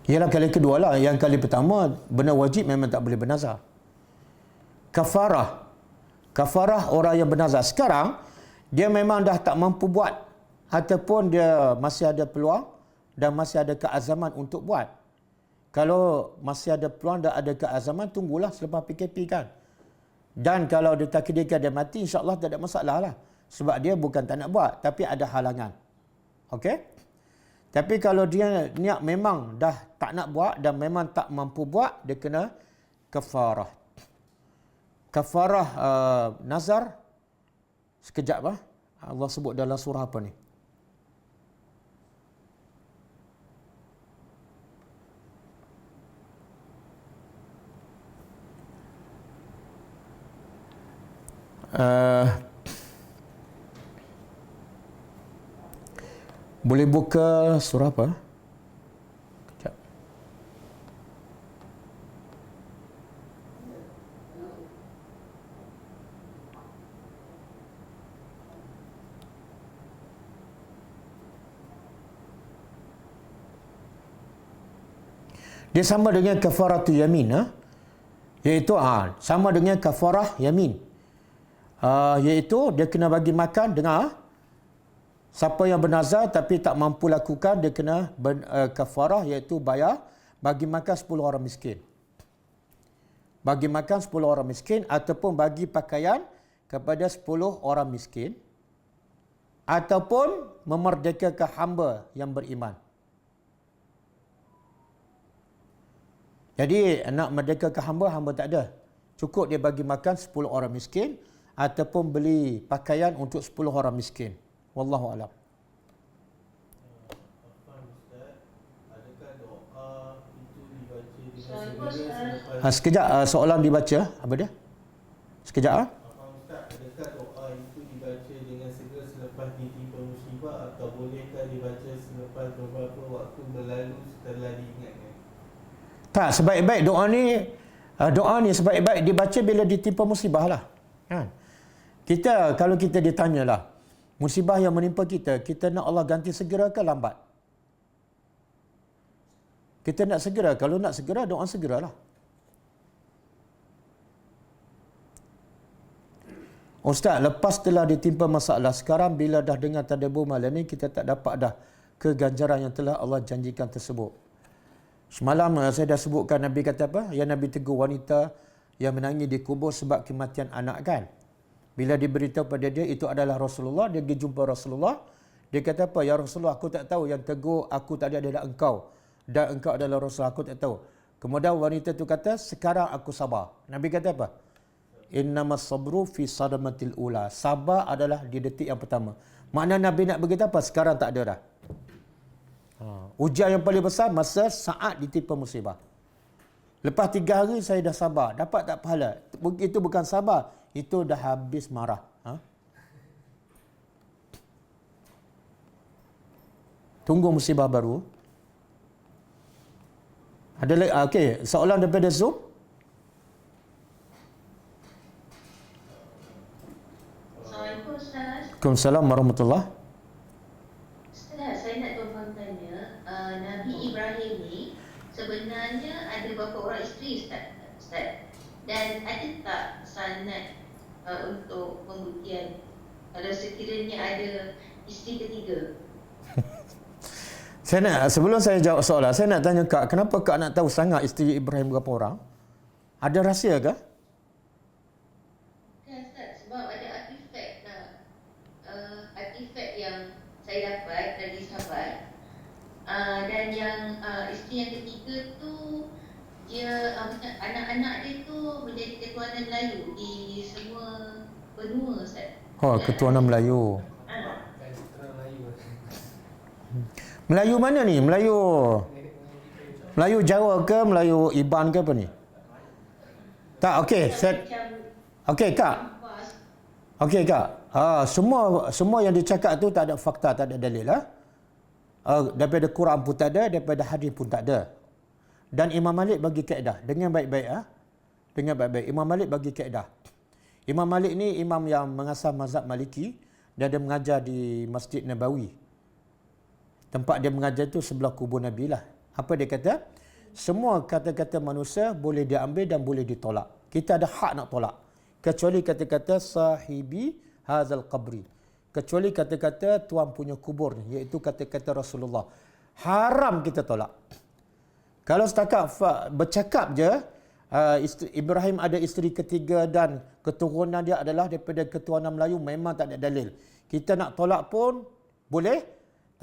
Ialah kali kedua lah. Yang kali pertama, benar wajib memang tak boleh bernazar. Kafarah orang yang bernazar. Sekarang, dia memang dah tak mampu buat. Ataupun dia masih ada peluang dan masih ada keazaman untuk buat. Kalau masih ada peluang dan ada keazaman, tunggulah selepas PKP kan. Dan kalau ditakdirkan dia mati, insya-Allah tak ada masalah lah. Sebab dia bukan tak nak buat, tapi ada halangan. Okey? Tapi kalau dia niat memang dah tak nak buat dan memang tak mampu buat, dia kena kafarah. Kafarah nazar, sekejap Allah sebut dalam surah apa ni? Boleh buka surah apa? Sekejap. Dia sama dengan kafaratul yamin, iaitu sama dengan kafarah yamin. Iaitu dia kena bagi makan dengan siapa yang bernazar tapi tak mampu lakukan, dia kena kafarah, iaitu bayar bagi makan 10 orang miskin. Bagi makan 10 orang miskin ataupun bagi pakaian kepada 10 orang miskin ataupun memerdekakan hamba yang beriman. Jadi nak merdekakan hamba tak ada. Cukup dia bagi makan 10 orang miskin ataupun beli pakaian untuk 10 orang miskin. Wallahu a'lam. Adakah doa itu dibaca dengan segera Sekejap, soalan dibaca. Apa dia? Sekejap. Ustaz, adakah doa itu dibaca dengan segera selepas ditimpa musibah atau bolehkah dibaca selepas beberapa waktu berlalu setelah diingatkan? Tak, sebaik-baik doa ni sebaik-baik dibaca bila ditimpa musibah lah. Kan? Kalau kita ditanya lah, musibah yang menimpa kita nak Allah ganti segera ke lambat? Kita nak segera. Kalau nak segera, doa segeralah. Ustaz, lepas telah ditimpa masalah, sekarang bila dah dengar tadabbur malam ni, kita tak dapat dah keganjaran yang telah Allah janjikan tersebut. Semalam saya dah sebutkan Nabi kata apa? Yang Nabi tegur wanita yang menangis di kubur sebab kematian anak kan. Bila diberitahu pada dia itu adalah Rasulullah, dia pergi jumpa Rasulullah. Dia kata apa? Ya Rasulullah, aku tak tahu yang tegur aku tadi adalah engkau. Dan engkau adalah Rasulullah, aku tak tahu. Kemudian wanita itu kata, sekarang aku sabar. Nabi kata apa? Innamas sabru fi sadamatil ula. Sabar adalah di detik yang pertama. Makna Nabi nak beritahu apa? Sekarang tak ada dah. Ujian yang paling besar masa saat ditimpa musibah. Lepas 3 hari saya dah sabar. Dapat tak pahala? Itu bukan sabar. Itu dah habis marah. Tunggu musibah baru. Ada lagi? Okey, soalan daripada Zoom. Assalamualaikum Ustaz. Waalaikumsalam warahmatullahi. Ustaz, saya nak tuan tanya, Nabi Ibrahim ni sebenarnya ada berapa orang isteri Ustaz? Dan ada tak sanad untuk pembuktian kalau sekiranya ada isteri ketiga? Sebelum saya jawab soalan, saya nak tanya Kak, kenapa Kak nak tahu sangat isteri Ibrahim berapa orang? Ada rahsia ke? Kan Ustaz, sebab ada artifak yang saya dapat dari sahabat, dan yang isteri yang ketiga tu dia anak-anak dia tu menjadi ketuanan Melayu di semua benua Ustaz. Oh, ketuanan Melayu. Melayu mana ni? Melayu Jawa ke Melayu Iban ke apa ni? Tak, okey. Okey Kak. Okey Kak. Semua yang dicakap tu tak ada fakta, tak ada dalil lah. Daripada Quran pun tak ada, daripada hadis pun tak ada. Dan Imam Malik bagi kaedah dengan baik-baik Dengan baik-baik. Imam Malik bagi kaedah. Imam Malik ni imam yang mengasas mazhab Maliki dan dia mengajar di Masjid Nabawi. Tempat dia mengajar tu sebelah kubur Nabi lah. Apa dia kata? Semua kata-kata manusia boleh diambil dan boleh ditolak. Kita ada hak nak tolak. Kecuali kata-kata sahibi hazal qabri. Kecuali kata-kata tuan punya kubur ni, iaitu kata-kata Rasulullah. Haram kita tolak. Kalau setakat bercakap je, Ibrahim ada isteri ketiga dan keturunan dia adalah daripada keturunan Melayu, memang tak ada dalil. Kita nak tolak pun boleh,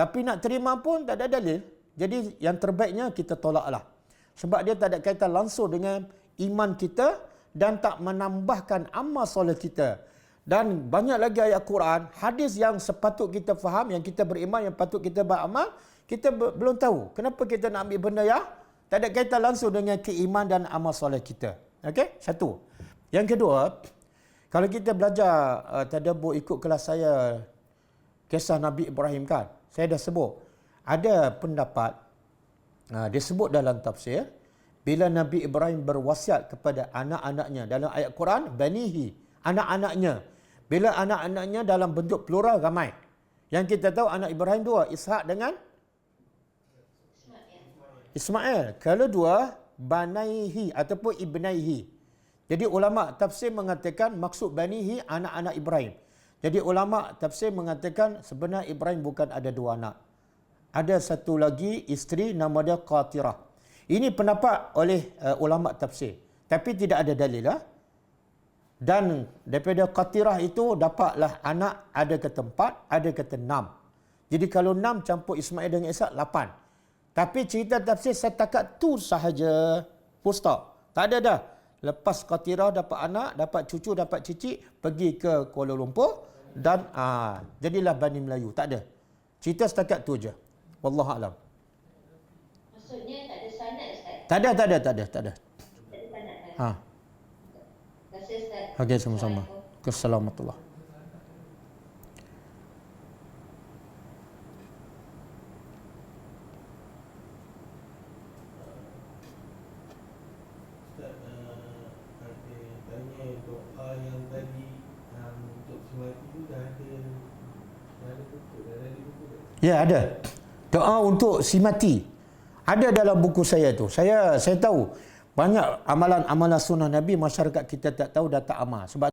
Tapi nak terima pun tak ada dalil. Jadi yang terbaiknya kita tolaklah. Sebab dia tak ada kaitan langsung dengan iman kita dan tak menambahkan amal soleh kita. Dan banyak lagi ayat Quran, hadis yang sepatut kita faham, yang kita beriman, yang patut kita beramal, kita belum tahu. Kenapa kita nak ambil benda yang tak ada kaitan langsung dengan keiman dan amal soleh kita. Okey? Satu. Yang kedua, kalau kita belajar tadabbur ikut kelas saya, kisah Nabi Ibrahim kan, saya dah sebut. Ada pendapat, dia sebut dalam tafsir, bila Nabi Ibrahim berwasiat kepada anak-anaknya, dalam ayat Quran, banihi, anak-anaknya. Bila anak-anaknya dalam bentuk plural ramai. Yang kita tahu anak Ibrahim dua, Ishak dengan Ismail. Kalau dua, banaihi ataupun ibnaihi. Jadi ulama tafsir mengatakan maksud banihi anak-anak Ibrahim. Jadi ulama tafsir mengatakan sebenarnya Ibrahim bukan ada dua anak. Ada satu lagi isteri nama dia Qatirah. Ini pendapat oleh ulama tafsir. Tapi tidak ada dalil lah. Dan daripada Qatirah itu dapatlah anak, ada kata 4, ada kata 6. Jadi kalau 6 campur Ismail dengan Ishak 8. Tapi cerita tafsir setakat tu sahaja. Full stop. Tak ada dah. Lepas Qatirah dapat anak, dapat cucu, dapat cicit, pergi ke Kuala Lumpur dan jadilah Bani Melayu. Tak ada. Cerita setakat tu je. Wallahualam. Maksudnya tak ada sanad, Ustaz? Tak ada. Tak ada sanad. Ha. Terima kasih, Ustaz. Okey, sama-sama. Assalamualaikum. Ustaz, ada tanya doa yang tadi untuk semati tu dah ada buku, dah ada di buku tak? Ya, ada. Doa untuk si mati. Ada dalam buku saya tu. Saya tahu banyak amalan-amalan sunnah Nabi masyarakat kita tak tahu, dah tak amal. Sebab